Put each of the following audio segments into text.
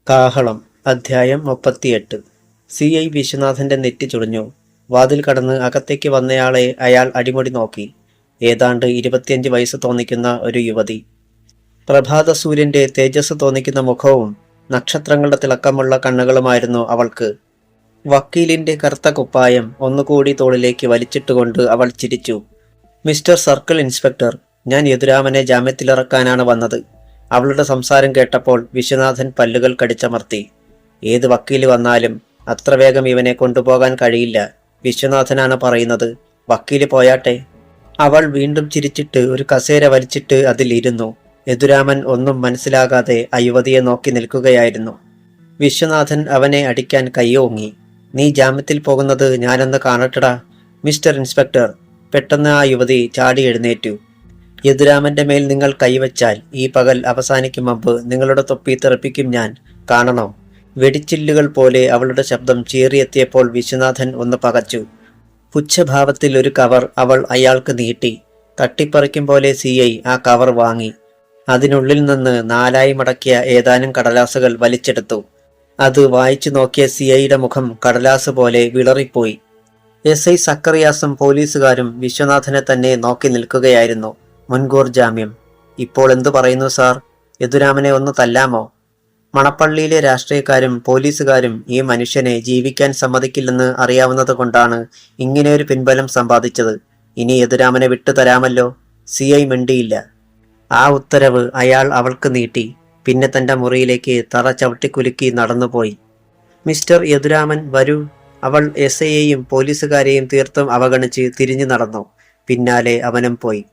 കാഹളം അധ്യായം 38. CI വിശ്വനാഥന്റെ നെറ്റി ചുളിഞ്ഞു. വാതിൽ കടന്ന് അകത്തേക്ക് വന്നയാളെ അയാൾ അടിമുടി നോക്കി. ഏതാണ്ട് 25 വയസ്സ് തോന്നിക്കുന്ന ഒരു യുവതി. പ്രഭാത സൂര്യന്റെ തേജസ് തോന്നിക്കുന്ന മുഖവും നക്ഷത്രങ്ങളുടെ തിളക്കമുള്ള കണ്ണുകളുമായിരുന്നു അവൾക്ക്. വക്കീലിന്റെ കറുത്ത കുപ്പായം ഒന്നുകൂടി തോളിലേക്ക് വലിച്ചിട്ടുകൊണ്ട് അവൾ ചിരിച്ചു. മിസ്റ്റർ സർക്കിൾ ഇൻസ്പെക്ടർ, ഞാൻ യദുരാമനെ ജാമ്യത്തിലിറക്കാനാണ് വന്നത്. അവളുടെ സംസാരം കേട്ടപ്പോൾ വിശ്വനാഥൻ പല്ലുകൾ കടിച്ചമർത്തി. ഏത് വക്കീല് വന്നാലും അത്ര വേഗം ഇവനെ കൊണ്ടുപോകാൻ കഴിയില്ല. വിശ്വനാഥനാണ് പറയുന്നത്. വക്കീല് പോയാട്ടെ. അവൾ വീണ്ടും ചിരിച്ചിട്ട് ഒരു കസേര വലിച്ചിട്ട് അതിലിരുന്നു. യദുരാമൻ ഒന്നും മനസ്സിലാകാതെ ആ യുവതിയെ നോക്കി നിൽക്കുകയായിരുന്നു. വിശ്വനാഥൻ അവനെ അടിക്കാൻ കൈയോങ്ങി. നീ ജാമ്യത്തിൽ പോകുന്നത് ഞാനൊന്ന് കാണട്ടടാ മിസ്റ്റർ ഇൻസ്പെക്ടർ. പെട്ടെന്ന് ആ യുവതി ചാടി എഴുന്നേറ്റു. യദുരാമന്റെ മേൽ നിങ്ങൾ കൈവച്ചാൽ ഈ പകൽ അവസാനിക്കും മുമ്പ് നിങ്ങളുടെ തൊപ്പി തെറിപ്പിക്കും ഞാൻ. കാണണോ? വെടിച്ചില്ലുകൾ പോലെ അവളുടെ ശബ്ദം ചീറിയെത്തിയപ്പോൾ വിശ്വനാഥൻ ഒന്ന് പകച്ചു. പുച്ഛഭാവത്തിൽ ഒരു കവർ അവൾ അയാൾക്ക് നീട്ടി. തട്ടിപ്പറിക്കും പോലെ CI ആ കവർ വാങ്ങി. അതിനുള്ളിൽ നിന്ന് 4 മടക്കിയ ഏതാനും കടലാസുകൾ വലിച്ചെടുത്തു. അത് വായിച്ചു നോക്കിയ CIയുടെ മുഖം കടലാസ് പോലെ വിളറിപ്പോയി. SI സക്കറിയാസും പോലീസുകാരും വിശ്വനാഥനെ തന്നെ നോക്കി നിൽക്കുകയായിരുന്നു. മുൻകൂർ ജാമ്യം. ഇപ്പോൾ എന്തു പറയുന്നു സാർ? യദുരാമനെ ഒന്ന് തല്ലാമോ? മണപ്പള്ളിയിലെ രാഷ്ട്രീയക്കാരും പോലീസുകാരും ഈ മനുഷ്യനെ ജീവിക്കാൻ സമ്മതിക്കില്ലെന്ന് അറിയാവുന്നത് കൊണ്ടാണ് ഇങ്ങനെയൊരു പിൻബലം സമ്പാദിച്ചത്. ഇനി യദുരാമനെ വിട്ടുതരാമല്ലോ. CI മിണ്ടിയില്ല. ആ ഉത്തരവ് അയാൾ അവൾക്ക് നീട്ടി. പിന്നെ തന്റെ മുറിയിലേക്ക് തറ ചവിട്ടിക്കുലുക്കി നടന്നുപോയി. മിസ്റ്റർ യദുരാമൻ വരൂ. അവൾ SIയെയും പോലീസുകാരെയും തീർത്തും അവഗണിച്ച് തിരിഞ്ഞു നടന്നു. പിന്നാലെ അവനും പോയി.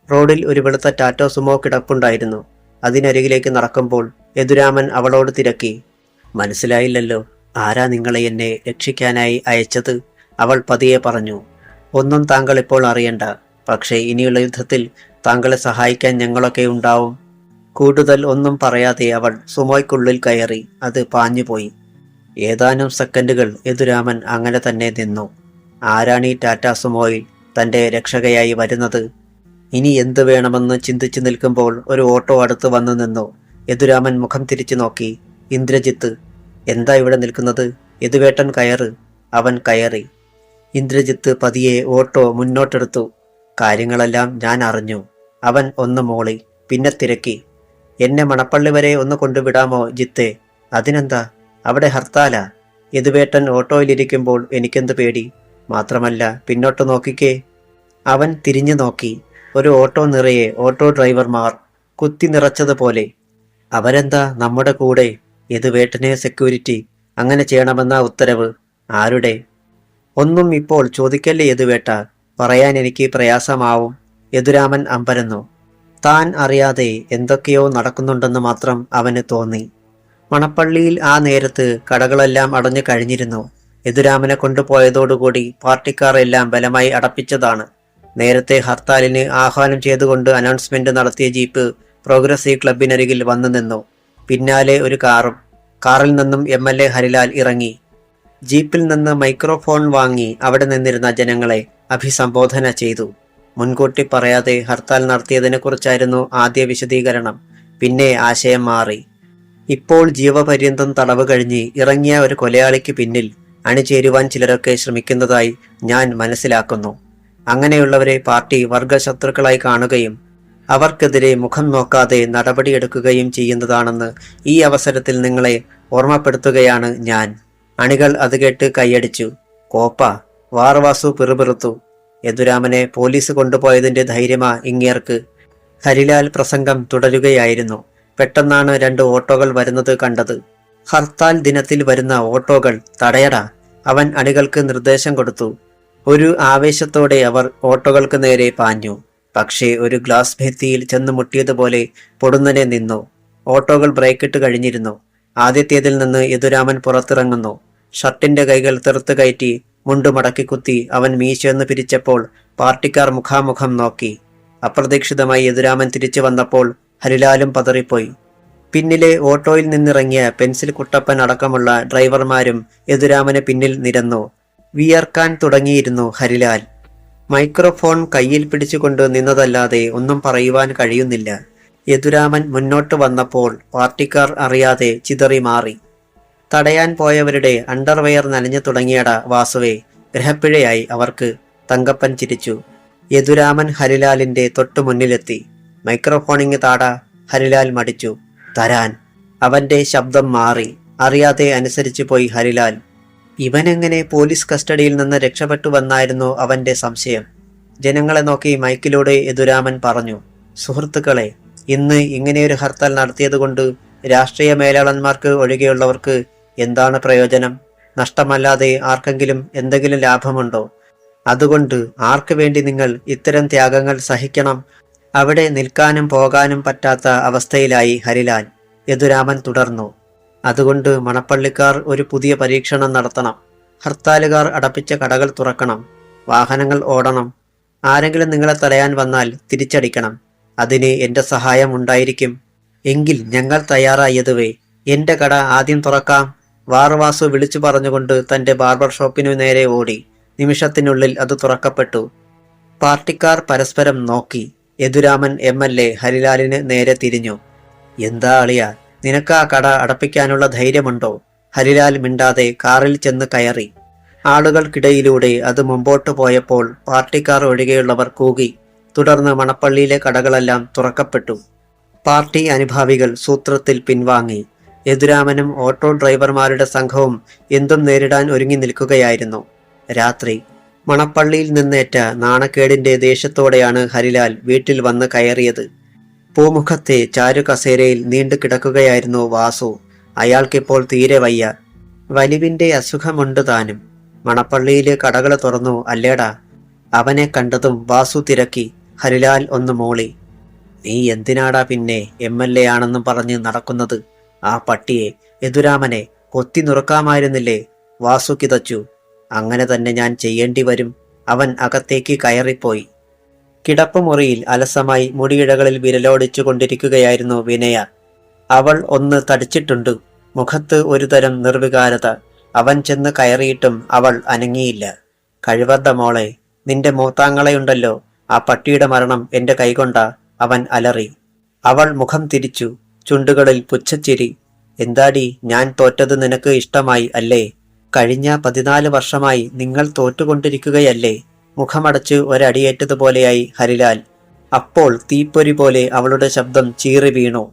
റോഡിൽ ഒരു വെളുത്ത ടാറ്റോ സുമോ കിടപ്പുണ്ടായിരുന്നു. അതിനരികിലേക്ക് നടക്കുമ്പോൾ യദുരാമൻ അവളോട് തിരക്കി. മനസ്സിലായില്ലല്ലോ. ആരാ നിങ്ങളെ എന്നെ രക്ഷിക്കാനായി അയച്ചത്? അവൾ പതിയെ പറഞ്ഞു. ഒന്നും താങ്കൾ ഇപ്പോൾ അറിയണ്ട. പക്ഷേ ഇനിയുള്ള യുദ്ധത്തിൽ താങ്കളെ സഹായിക്കാൻ ഞങ്ങളൊക്കെ ഉണ്ടാവും. കൂടുതൽ ഒന്നും പറയാതെ അവൾ സുമോയ്ക്കുള്ളിൽ കയറി. അത് പാഞ്ഞുപോയി. ഏതാനും സെക്കൻഡുകൾ യദുരാമൻ അങ്ങനെ തന്നെ നിന്നു. ആരാണ് ഈ ടാറ്റ സുമോയിൽ തന്റെ രക്ഷകയായി വരുന്നത്? ഇനി എന്ത് വേണമെന്ന് ചിന്തിച്ചു നിൽക്കുമ്പോൾ ഒരു ഓട്ടോ അടുത്ത് വന്നു നിന്നു. യദുരാമൻ മുഖം തിരിച്ചു നോക്കി. ഇന്ദ്രജിത്ത്. എന്താ ഇവിടെ നിൽക്കുന്നത്? യദുവേട്ടൻ കയറ്. അവൻ കയറി. ഇന്ദ്രജിത്ത് പതിയെ ഓട്ടോ മുന്നോട്ടെടുത്തു. കാര്യങ്ങളെല്ലാം ഞാൻ അറിഞ്ഞു. അവൻ ഒന്ന് മോളി. പിന്നെ തിരക്കി. എന്നെ മണപ്പള്ളി വരെ ഒന്ന് കൊണ്ടുവിടാമോ ജിത്തെ? അതിനെന്താ? അവിടെ ഹർത്താലാ. യദുവേട്ടൻ ഓട്ടോയിലിരിക്കുമ്പോൾ എനിക്കെന്ത് പേടി? മാത്രമല്ല പിന്നോട്ട് നോക്കിക്കേ. അവൻ തിരിഞ്ഞു നോക്കി. ഒരു ഓട്ടോ നിറയെ ഓട്ടോ ഡ്രൈവർമാർ കുത്തി നിറച്ചതുപോലെ. അവരെന്താ നമ്മുടെ കൂടെ? യദുവേട്ടനെ സെക്യൂരിറ്റി. അങ്ങനെ ചെയ്യണമെന്ന ഉത്തരവ്. ആരുടെ? ഒന്നും ഇപ്പോൾ ചോദിക്കല്ലേ യദുവേട്ട. പറയാൻ എനിക്ക് പ്രയാസമാവും. യദുരാമൻ അമ്പരന്നു. താൻ അറിയാതെ എന്തൊക്കെയോ നടക്കുന്നുണ്ടെന്ന് മാത്രം അവന് തോന്നി. മണപ്പള്ളിയിൽ ആ നേരത്ത് കടകളെല്ലാം അടഞ്ഞു കഴിഞ്ഞിരുന്നു. യദുരാമനെ കൊണ്ടുപോയതോടുകൂടി പാർട്ടിക്കാർ എല്ലാം ബലമായി അടപ്പിച്ചതാണ്. നേരത്തെ ഹർത്താലിന് ആഹ്വാനം ചെയ്തുകൊണ്ട് അനൗൺസ്മെന്റ് നടത്തിയ ജീപ്പ് പ്രോഗ്രസീവ് ക്ലബിനരികിൽ വന്നു നിന്നു. പിന്നാലെ ഒരു കാറും. കാറിൽ നിന്നും MLA ഹരിലാൽ ഇറങ്ങി. ജീപ്പിൽ നിന്ന് മൈക്രോഫോൺ വാങ്ങി അവിടെ നിന്നിരുന്ന ജനങ്ങളെ അഭിസംബോധന ചെയ്തു. മുൻകൂട്ടി പറയാതെ ഹർത്താൽ നടത്തിയതിനെക്കുറിച്ചായിരുന്നു ആദ്യ വിശദീകരണം. പിന്നെ ആശയം മാറി. ഇപ്പോൾ ജീവപര്യന്തം തടവ് കഴിഞ്ഞ് ഇറങ്ങിയ ഒരു കൊലയാളിക്ക് പിന്നിൽ അണിചേരുവാൻ ചിലരൊക്കെ ശ്രമിക്കുന്നതായി ഞാൻ മനസ്സിലാക്കുന്നു. അങ്ങനെയുള്ളവരെ പാർട്ടി വർഗശത്രുക്കളായി കാണുകയും അവർക്കെതിരെ മുഖം നോക്കാതെ നടപടിയെടുക്കുകയും ചെയ്യുന്നതാണെന്ന് ഈ അവസരത്തിൽ നിങ്ങളെ ഓർമ്മപ്പെടുത്തുകയാണ് ഞാൻ. അണികൾ അത് കേട്ട് കൈയടിച്ചു. കോപ്പ. വാർവാസു പിറുപിറുത്തു. യദുരാമനെ പോലീസ് കൊണ്ടുപോയതിന്റെ ധൈര്യമാ ഇങ്ങേർക്ക്. ഹരിലാൽ പ്രസംഗം തുടരുകയായിരുന്നു. പെട്ടെന്നാണ് 2 ഓട്ടോകൾ വരുന്നത് കണ്ടത്. ഹർത്താൽ ദിനത്തിൽ വരുന്ന ഓട്ടോകൾ തടയടാ. അവൻ അണികൾക്ക് നിർദ്ദേശം കൊടുത്തു. ഒരു ആവേശത്തോടെ അവർ ഓട്ടോകൾക്ക് നേരെ പാഞ്ഞു. പക്ഷേ ഒരു ഗ്ലാസ് ഭിത്തിയിൽ ചെന്ന് മുട്ടിയതുപോലെ പൊടുന്നനെ നിന്നു. ഓട്ടോകൾ ബ്രേക്കിട്ട് കഴിഞ്ഞിരുന്നു. ആദ്യത്തേതിൽ നിന്ന് യദുരാമൻ പുറത്തിറങ്ങുന്നു. ഷർട്ടിന്റെ കൈകൾ തെറുത്ത് കയറ്റി മുണ്ടു മടക്കി കുത്തി അവൻ മീശയൊന്ന് പിരിച്ചപ്പോൾ പാർട്ടിക്കാർ മുഖാമുഖം നോക്കി. അപ്രതീക്ഷിതമായി യദുരാമൻ തിരിച്ചു വന്നപ്പോൾ ഹരിലാലും പതറിപ്പോയി. പിന്നിലെ ഓട്ടോയിൽ നിന്നിറങ്ങിയ പെൻസിൽ കുട്ടപ്പൻ അടക്കമുള്ള ഡ്രൈവർമാരും യദുരാമന് പിന്നിൽ നിരന്നു. വിയർക്കാൻ തുടങ്ങിയിരുന്നു ഹരിലാൽ. മൈക്രോഫോൺ കയ്യിൽ പിടിച്ചുകൊണ്ട് നിന്നതല്ലാതെ ഒന്നും പറയുവാൻ കഴിയുന്നില്ല. യദുരാമൻ മുന്നോട്ട് വന്നപ്പോൾ പാർട്ടിക്കാർ അറിയാതെ ചിതറി മാറി. തടയാൻ പോയവരുടെ അണ്ടർവെയർ നനഞ്ഞു തുടങ്ങിയടാ വാസുവേ, ഗ്രഹപ്പിഴയായി അവർക്ക്. തങ്കപ്പൻ ചിരിച്ചു. യദുരാമൻ ഹരിലാലിന്റെ തൊട്ടു മുന്നിലെത്തി. മൈക്രോഫോണിങ് താടാ. ഹരിലാൽ മടിച്ചു. തരാൻ. അവന്റെ ശബ്ദം മാറി. അറിയാതെ അനുസരിച്ചു പോയി ഹരിലാൽ. ഇവനെങ്ങനെ പോലീസ് കസ്റ്റഡിയിൽ നിന്ന് രക്ഷപ്പെട്ടുവെന്നായിരുന്നു അവന്റെ സംശയം. ജനങ്ങളെ നോക്കി മൈക്കിലൂടെ യദുരാമൻ പറഞ്ഞു, സുഹൃത്തുക്കളെ, ഇന്ന് ഇങ്ങനെയൊരു ഹർത്താൽ നടത്തിയതുകൊണ്ട് രാഷ്ട്രീയ മേലാളന്മാർക്ക് ഒഴികെയുള്ളവർക്ക് എന്താണ് പ്രയോജനം? നഷ്ടമല്ലാതെ ആർക്കെങ്കിലും എന്തെങ്കിലും ലാഭമുണ്ടോ? അതുകൊണ്ട് ആർക്ക് വേണ്ടി നിങ്ങൾ ഇത്തരം ത്യാഗങ്ങൾ സഹിക്കണം? അവിടെ നിൽക്കാനും പോകാനും പറ്റാത്ത അവസ്ഥയിലായി ഹരിലാൽ. യദുരാമൻ തുടർന്നു. അതുകൊണ്ട് മണപ്പള്ളിക്കാർ ഒരു പുതിയ പരീക്ഷണം നടത്തണം. ഹർത്താലുകാർ അടപ്പിച്ച കടകൾ തുറക്കണം. വാഹനങ്ങൾ ഓടണം. ആരെങ്കിലും നിങ്ങളെ തടയാൻ വന്നാൽ തിരിച്ചടിക്കണം. അതിന് എന്റെ സഹായം ഉണ്ടായിരിക്കും. എങ്കിൽ ഞങ്ങൾ തയ്യാറായതുവേ. എന്റെ കട ആദ്യം തുറക്കാം. വാറുവാസു വിളിച്ചു പറഞ്ഞുകൊണ്ട് തന്റെ ബാർബർ ഷോപ്പിനു നേരെ ഓടി. നിമിഷത്തിനുള്ളിൽ അത് തുറക്കപ്പെട്ടു. പാർട്ടിക്കാർ പരസ്പരം നോക്കി. യദുരാമൻ MLA ഹരിലാലിന് നേരെ തിരിഞ്ഞു. എന്താ അളിയ, നിനക്ക് ആ കട അടപ്പിക്കാനുള്ള ധൈര്യമുണ്ടോ? ഹരിലാൽ മിണ്ടാതെ കാറിൽ ചെന്ന് കയറി. ആളുകൾക്കിടയിലൂടെ അത് മുമ്പോട്ട് പോയപ്പോൾ പാർട്ടിക്കാർ ഒഴികെയുള്ളവർ കൂകി. തുടർന്ന് മണപ്പള്ളിയിലെ കടകളെല്ലാം തുറക്കപ്പെട്ടു. പാർട്ടി അനുഭാവികൾ സൂത്രത്തിൽ പിൻവാങ്ങി. യദുരാമനും ഓട്ടോ ഡ്രൈവർമാരുടെ സംഘവും എന്തും നേരിടാൻ ഒരുങ്ങി നിൽക്കുകയായിരുന്നു. രാത്രി. മണപ്പള്ളിയിൽ നിന്നേറ്റ നാണക്കേടിന്റെ ദേഷ്യത്തോടെയാണ് ഹരിലാൽ വീട്ടിൽ വന്ന് കയറിയത്. പൂമുഖത്തെ ചാരു കസേരയിൽ നീണ്ടു കിടക്കുകയായിരുന്നു വാസു. അയാൾക്കിപ്പോൾ തീരെ വയ്യ. വലിവിന്റെ അസുഖമുണ്ട് താനും. മണപ്പള്ളിയിലെ കടകൾ തുറന്നു അല്ലേടാ? അവനെ കണ്ടതും വാസു തിരക്കി. ഹരിലാൽ ഒന്ന് മൂളി. നീ എന്തിനാടാ പിന്നെ MLA ആണെന്നും പറഞ്ഞ് നടക്കുന്നത്? ആ പട്ടിയെ, യദുരാമനെ കൊത്തി നുറുക്കാമായിരുന്നില്ലേ? വാസു കിതച്ചു. അങ്ങനെ തന്നെ ഞാൻ ചെയ്യേണ്ടി വരും. അവൻ അകത്തേക്ക് കയറിപ്പോയി. കിടപ്പുമുറിയിൽ അലസമായി മുടിയിഴകളിൽ വിരലോടിച്ചു കൊണ്ടിരിക്കുകയായിരുന്നു വിനയ. അവൾ ഒന്ന് തടിച്ചിട്ടുണ്ട്. മുഖത്ത് ഒരുതരം നിർവികാരത. അവൻ ചെന്ന് കയറിയിട്ടും അവൾ അനങ്ങിയില്ല. കഴിവദ്ദ മോളെ, നിന്റെ മൂത്താങ്ങളെയുണ്ടല്ലോ, ആ പട്ടിയുടെ മരണം എന്റെ കൈകൊണ്ടാ, അവൻ അലറി. അവൾ മുഖം തിരിച്ചു. ചുണ്ടുകളിൽ പുച്ഛച്ചിരി. എന്താടി, ഞാൻ തോറ്റത് നിനക്ക് ഇഷ്ടമായി അല്ലേ? കഴിഞ്ഞ 14 വർഷമായി നിങ്ങൾ തോറ്റുകൊണ്ടിരിക്കുകയല്ലേ? മുഖമടച്ച് ഒരടിയേറ്റതുപോലെയായി ഹരിലാൽ. അപ്പോൾ തീപ്പൊരി പോലെ അവളുടെ ശബ്ദം ചീറി വീണു.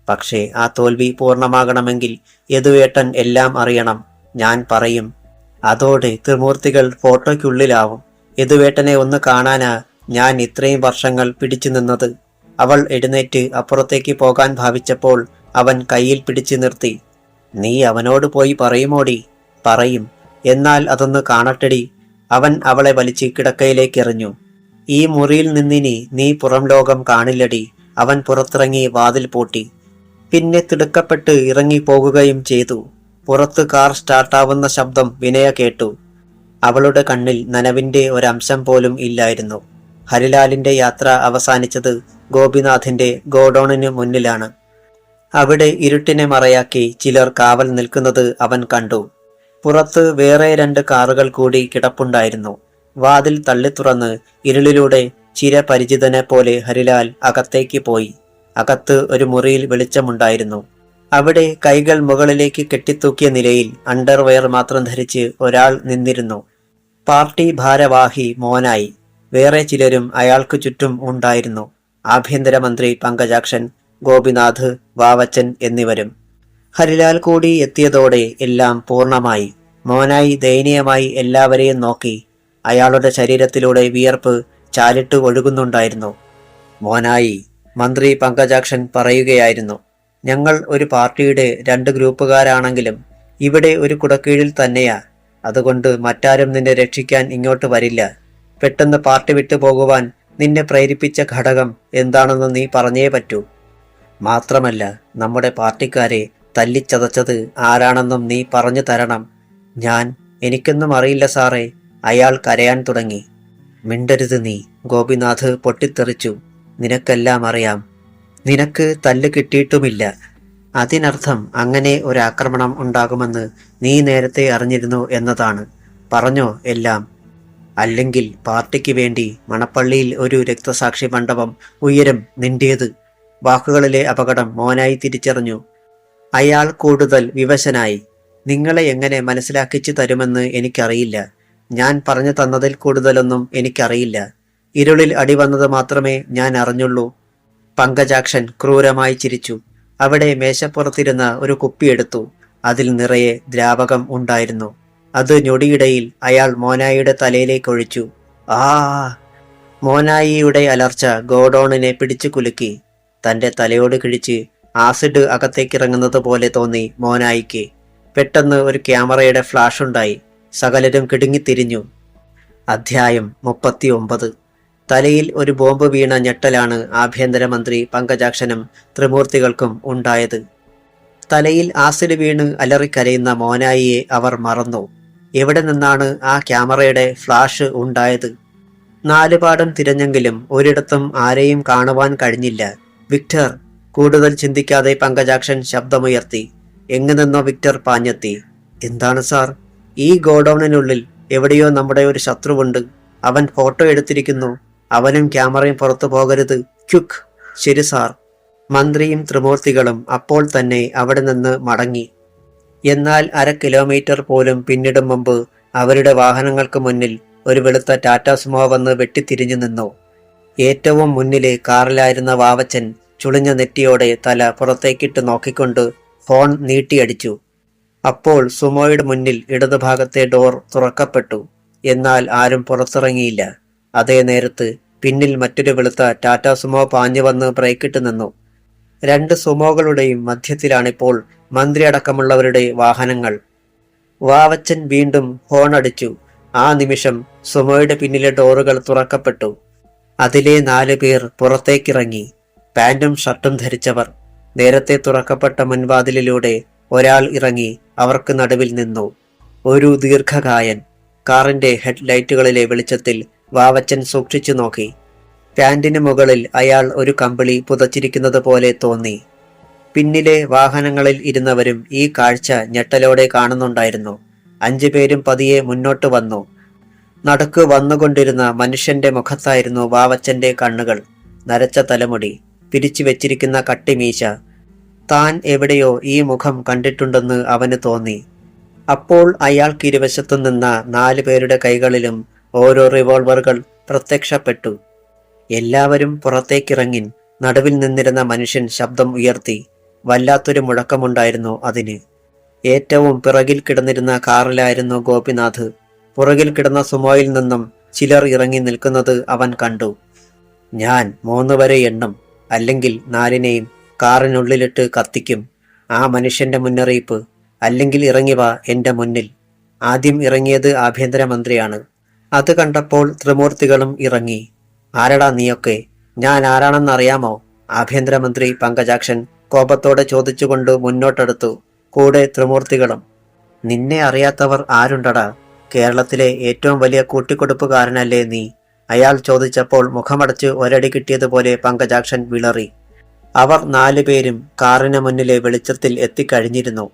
പക്ഷേ ആ തോൽവി പൂർണ്ണമാകണമെങ്കിൽ യദുവേട്ടൻ എല്ലാം അറിയണം. ഞാൻ പറയും. അതോടെ ത്രിമൂർത്തികൾ ഫോട്ടോയ്ക്കുള്ളിലാവും. യദുവേട്ടനെ ഒന്ന് കാണാനാ ഞാൻ ഇത്രയും വർഷങ്ങൾ പിടിച്ചു നിന്നത്. അവൾ എഴുന്നേറ്റ് അപ്പുറത്തേക്ക് പോകാൻ ഭാവിച്ചപ്പോൾ അവൻ കയ്യിൽ പിടിച്ചു നിർത്തി. നീ അവനോട് പോയി പറയുമോടി? പറയും. എന്നാൽ അതൊന്ന് കാണട്ടെടി. അവൻ അവളെ വലിച്ച് കിടക്കയിലേക്ക് എറിഞ്ഞു. ഈ മുറിയിൽ നിന്നിനി നീ പുറം ലോകം കാണില്ലടി. അവൻ പുറത്തിറങ്ങി വാതിൽ പൂട്ടി. പിന്നെ തിടുക്കപ്പെട്ട് ഇറങ്ങി പോകുകയും ചെയ്തു. പുറത്ത് കാർ സ്റ്റാർട്ടാവുന്ന ശബ്ദം വിനയ കേട്ടു. അവളുടെ കണ്ണിൽ നനവിന്റെ ഒരംശം പോലും ഇല്ലായിരുന്നു. ഹരിലാലിന്റെ യാത്ര അവസാനിച്ചത് ഗോപിനാഥിന്റെ ഗോഡൌണിന് മുന്നിലാണ്. അവിടെ ഇരുട്ടിനെ മറയാക്കി ചിലർ കാവൽ നിൽക്കുന്നത് അവൻ കണ്ടു. പുറത്ത് വേറെ 2 കാറുകൾ കൂടി കിടപ്പുണ്ടായിരുന്നു. വാതിൽ തള്ളിത്തുറന്ന് ഇരുളിലൂടെ ചിരപരിചിതനെ പോലെ ഹരിലാൽ അകത്തേക്ക് പോയി. അകത്ത് ഒരു മുറിയിൽ വെളിച്ചമുണ്ടായിരുന്നു. അവിടെ കൈകൾ മുകളിലേക്ക് കെട്ടിത്തൂക്കിയ നിലയിൽ അണ്ടർവെയർ മാത്രം ധരിച്ച് ഒരാൾ നിന്നിരുന്നു. പാർട്ടി ഭാരവാഹി മോനായി. വേറെ ചിലരും അയാൾക്ക് ചുറ്റും ഉണ്ടായിരുന്നു. ആഭ്യന്തരമന്ത്രി പങ്കജാക്ഷൻ, ഗോപിനാഥ്, വാവച്ചൻ എന്നിവരും. ഹരിലാൽ കൂടി എത്തിയതോടെ എല്ലാം പൂർണ്ണമായി. മോനായി ദയനീയമായി എല്ലാവരെയും നോക്കി. അയാളുടെ ശരീരത്തിലൂടെ വിയർപ്പ് ചാലിട്ട് ഒഴുകുന്നുണ്ടായിരുന്നു. മോനായി, മന്ത്രി പങ്കജാക്ഷൻ പറയുകയായിരുന്നു. ഞങ്ങൾ ഒരു പാർട്ടിയുടെ 2 ഗ്രൂപ്പുകാരാണെങ്കിലും ഇവിടെ ഒരു കുടക്കീഴിൽ തന്നെയാ. അതുകൊണ്ട് മറ്റാരും നിന്നെ രക്ഷിക്കാൻ ഇങ്ങോട്ട് വരില്ല. പെട്ടെന്ന് പാർട്ടി വിട്ടു പോകുവാൻ നിന്നെ പ്രേരിപ്പിച്ച ഘടകം എന്താണെന്ന് നീ പറഞ്ഞേ പറ്റൂ. മാത്രമല്ല, നമ്മുടെ പാർട്ടിക്കാരെ തല്ലിച്ചതച്ചത് ആരാണെന്നും നീ പറഞ്ഞു തരണം. എനിക്കൊന്നും അറിയില്ല സാറേ. അയാൾ കരയാൻ തുടങ്ങി. മിണ്ടരുത് നീ, ഗോപിനാഥ് പൊട്ടിത്തെറിച്ചു. നിനക്കെല്ലാം അറിയാം. നിനക്ക് തല്ല് കിട്ടിയിട്ടുമില്ല. അതിനർത്ഥം അങ്ങനെ ഒരാക്രമണം ഉണ്ടാകുമെന്ന് നീ നേരത്തെ അറിഞ്ഞിരുന്നു എന്നതാണ്. പറഞ്ഞോ എല്ലാം. അല്ലെങ്കിൽ പാർട്ടിക്ക് വേണ്ടി മണപ്പള്ളിയിൽ ഒരു രക്തസാക്ഷി മണ്ഡപം ഉയരും നിന്റേത്. വാക്കുകളിലെ അപകടം മോനായി തിരിച്ചറിഞ്ഞു. അയാൾ കൂടുതൽ വിവശനായി. നിങ്ങളെ എങ്ങനെ മനസ്സിലാക്കിച്ചു തരുമെന്ന് എനിക്കറിയില്ല. ഞാൻ പറഞ്ഞു തന്നതിൽ കൂടുതലൊന്നും എനിക്കറിയില്ല. ഇരുളിൽ അടിവന്നത് മാത്രമേ ഞാൻ അറിഞ്ഞുള്ളൂ. പങ്കജാക്ഷൻ ക്രൂരമായി ചിരിച്ചു. അവിടെ മേശപ്പുറത്തിരുന്ന ഒരു കുപ്പിയെടുത്തു. അതിൽ നിറയെ ദ്രാവകം ഉണ്ടായിരുന്നു. അത് ഞൊടിയിടയിൽ അയാൾ മോനായിയുടെ തലയിലേക്ക് ഒഴിച്ചു. ആ മോനായിയുടെ അലർച്ച ഗോഡൌണിനെ പിടിച്ചു കുലുക്കി. തന്റെ തലയോട് കിഴിച്ച് ആസിഡ് അകത്തേക്കിറങ്ങുന്നത് പോലെ തോന്നി മോനായിക്ക്. പെട്ടെന്ന് ഒരു ക്യാമറയുടെ ഫ്ലാഷ് ഉണ്ടായി. സകലരും കിടുങ്ങിത്തിരിഞ്ഞു. അധ്യായം 39. തലയിൽ ഒരു ബോംബ് വീണ ഞെട്ടലാണ് ആഭ്യന്തരമന്ത്രി പങ്കജാക്ഷനും ത്രിമൂർത്തികൾക്കും ഉണ്ടായത്. തലയിൽ ആസിഡ് വീണ് അലറിക്കരയുന്ന മോനായിയെ അവർ മറന്നു. എവിടെ നിന്നാണ് ആ ക്യാമറയുടെ ഫ്ലാഷ് ഉണ്ടായത്? നാലുപാടും തിരഞ്ഞെങ്കിലും ഒരിടത്തും ആരെയും കാണുവാൻ കഴിഞ്ഞില്ല. വിക്ടർ! കൂടുതൽ ചിന്തിക്കാതെ പങ്കജാക്ഷൻ ശബ്ദമുയർത്തി. എങ്ങു നിന്നോ വിക്ടർ പാഞ്ഞെത്തി. എന്താണ് സാർ? ഈ ഗോഡൌണിനുള്ളിൽ എവിടെയോ നമ്മുടെ ഒരു ശത്രുവുണ്ട്. അവൻ ഫോട്ടോ എടുത്തിരിക്കുന്നു. അവനും ക്യാമറയും പുറത്തു പോകരുത്. ക്യുക്ക്! ശരി സാർ. മന്ത്രിയും ത്രിമൂർത്തികളും അപ്പോൾ തന്നെ അവിടെ നിന്ന് മടങ്ങി. എന്നാൽ 1/2 കിലോമീറ്റർ പോലും പിന്നിടും മുമ്പ് അവരുടെ വാഹനങ്ങൾക്ക് മുന്നിൽ ഒരു വെളുത്ത ടാറ്റ സുമോ വന്ന് വെട്ടിത്തിരിഞ്ഞു നിന്നു. ഏറ്റവും മുന്നിലെ കാറിലായിരുന്ന വാവച്ചൻ ചുളിഞ്ഞ നെറ്റിയോടെ തല പുറത്തേക്കിട്ട് നോക്കിക്കൊണ്ട് ഫോൺ നീട്ടിയടിച്ചു. അപ്പോൾ സുമോയുടെ മുന്നിൽ ഇടതുഭാഗത്തെ ഡോർ തുറക്കപ്പെട്ടു. എന്നാൽ ആരും പുറത്തിറങ്ങിയില്ല. അതേ നേരത്ത് പിന്നിൽ മറ്റൊരു വെളുത്ത ടാറ്റ സുമോ പാഞ്ഞു വന്ന് ബ്രേക്കിട്ട് നിന്നു. 2 സുമോകളുടെയും മധ്യത്തിലാണിപ്പോൾ മന്ത്രി അടക്കമുള്ളവരുടെ വാഹനങ്ങൾ. വാവച്ചൻ വീണ്ടും ഹോൺ അടിച്ചു. ആ നിമിഷം സുമോയുടെ പിന്നിലെ ഡോറുകൾ തുറക്കപ്പെട്ടു. അതിലെ 4 പേർ പുറത്തേക്കിറങ്ങി. പാന്റും ഷർട്ടും ധരിച്ചവർ. നേരത്തെ തുറക്കപ്പെട്ട മുൻവാതിലിലൂടെ ഒരാൾ ഇറങ്ങി അവർക്ക് നടുവിൽ നിന്നു. ഒരു ദീർഘകായൻ. കാറിന്റെ ഹെഡ് ലൈറ്റുകളിലെ വെളിച്ചത്തിൽ വാവച്ചൻ സൂക്ഷിച്ചു നോക്കി. പാന്റിന് മുകളിൽ അയാൾ ഒരു കമ്പിളി പുതച്ചിരിക്കുന്നത് പോലെ തോന്നി. പിന്നിലെ വാഹനങ്ങളിൽ ഇരുന്നവരും ഈ കാഴ്ച ഞെട്ടലോടെ കാണുന്നുണ്ടായിരുന്നു. 5 പേരും പതിയെ മുന്നോട്ട് വന്നു. നടക്ക് വന്നുകൊണ്ടിരുന്ന മനുഷ്യന്റെ മുഖത്തായിരുന്നു വാവച്ചന്റെ കണ്ണുകൾ. നരച്ച തലമുടി, പിരിച്ചു വെച്ചിരിക്കുന്ന കട്ടിമീശ. താൻ എവിടെയോ ഈ മുഖം കണ്ടിട്ടുണ്ടെന്ന് അവന് തോന്നി. അപ്പോൾ അയാൾക്കിരുവശത്തു നിന്ന 4 പേരുടെ കൈകളിലും ഓരോ റിവോൾവറുകൾ പ്രത്യക്ഷപ്പെട്ടു. എല്ലാവരും പുറത്തേക്കിറങ്ങി. നടുവിൽ നിന്നിരുന്ന മനുഷ്യൻ ശബ്ദം ഉയർത്തി. വല്ലാത്തൊരു മുഴക്കമുണ്ടായിരുന്നു അതിന്. ഏറ്റവും പിറകിൽ കിടന്നിരുന്ന കാറിലായിരുന്നു ഗോപിനാഥ്. പുറകിൽ കിടന്ന സുമോയിൽ നിന്നും ചിലർ ഇറങ്ങി നിൽക്കുന്നത് അവൻ കണ്ടു. ഞാൻ 3 വരെ എണ്ണും, അല്ലെങ്കിൽ 4നെയും കാറിനുള്ളിലിട്ട് കത്തിക്കും. ആ മനുഷ്യന്റെ മുന്നറിയിപ്പ്. അല്ലെങ്കിൽ ഇറങ്ങി വാ എന്റെ മുന്നിൽ. ആദ്യം ഇറങ്ങിയത് ആഭ്യന്തരമന്ത്രിയാണ്. അത് കണ്ടപ്പോൾ ത്രിമൂർത്തികളും ഇറങ്ങി. ആരടാ നീയൊക്കെ? ഞാൻ ആരാണെന്നറിയാമോ? ആഭ്യന്തരമന്ത്രി പങ്കജാക്ഷൻ കോപത്തോടെ ചോദിച്ചുകൊണ്ട് മുന്നോട്ടെടുത്തു. കൂടെ ത്രിമൂർത്തികളും. നിന്നെ അറിയാത്തവർ ആരുണ്ടടാ? കേരളത്തിലെ ഏറ്റവും വലിയ കൂട്ടിക്കൊടുപ്പുകാരനല്ലേ നീ? അയാൾ ചോദിച്ചപ്പോൾ മുഖമടച്ച് ഒരടി കിട്ടിയതുപോലെ പങ്കജാക്ഷൻ വിളറി. അവർ 4 പേരും കാറിന് മുന്നിലെ വെളിച്ചത്തിൽ എത്തിക്കഴിഞ്ഞിരുന്നു.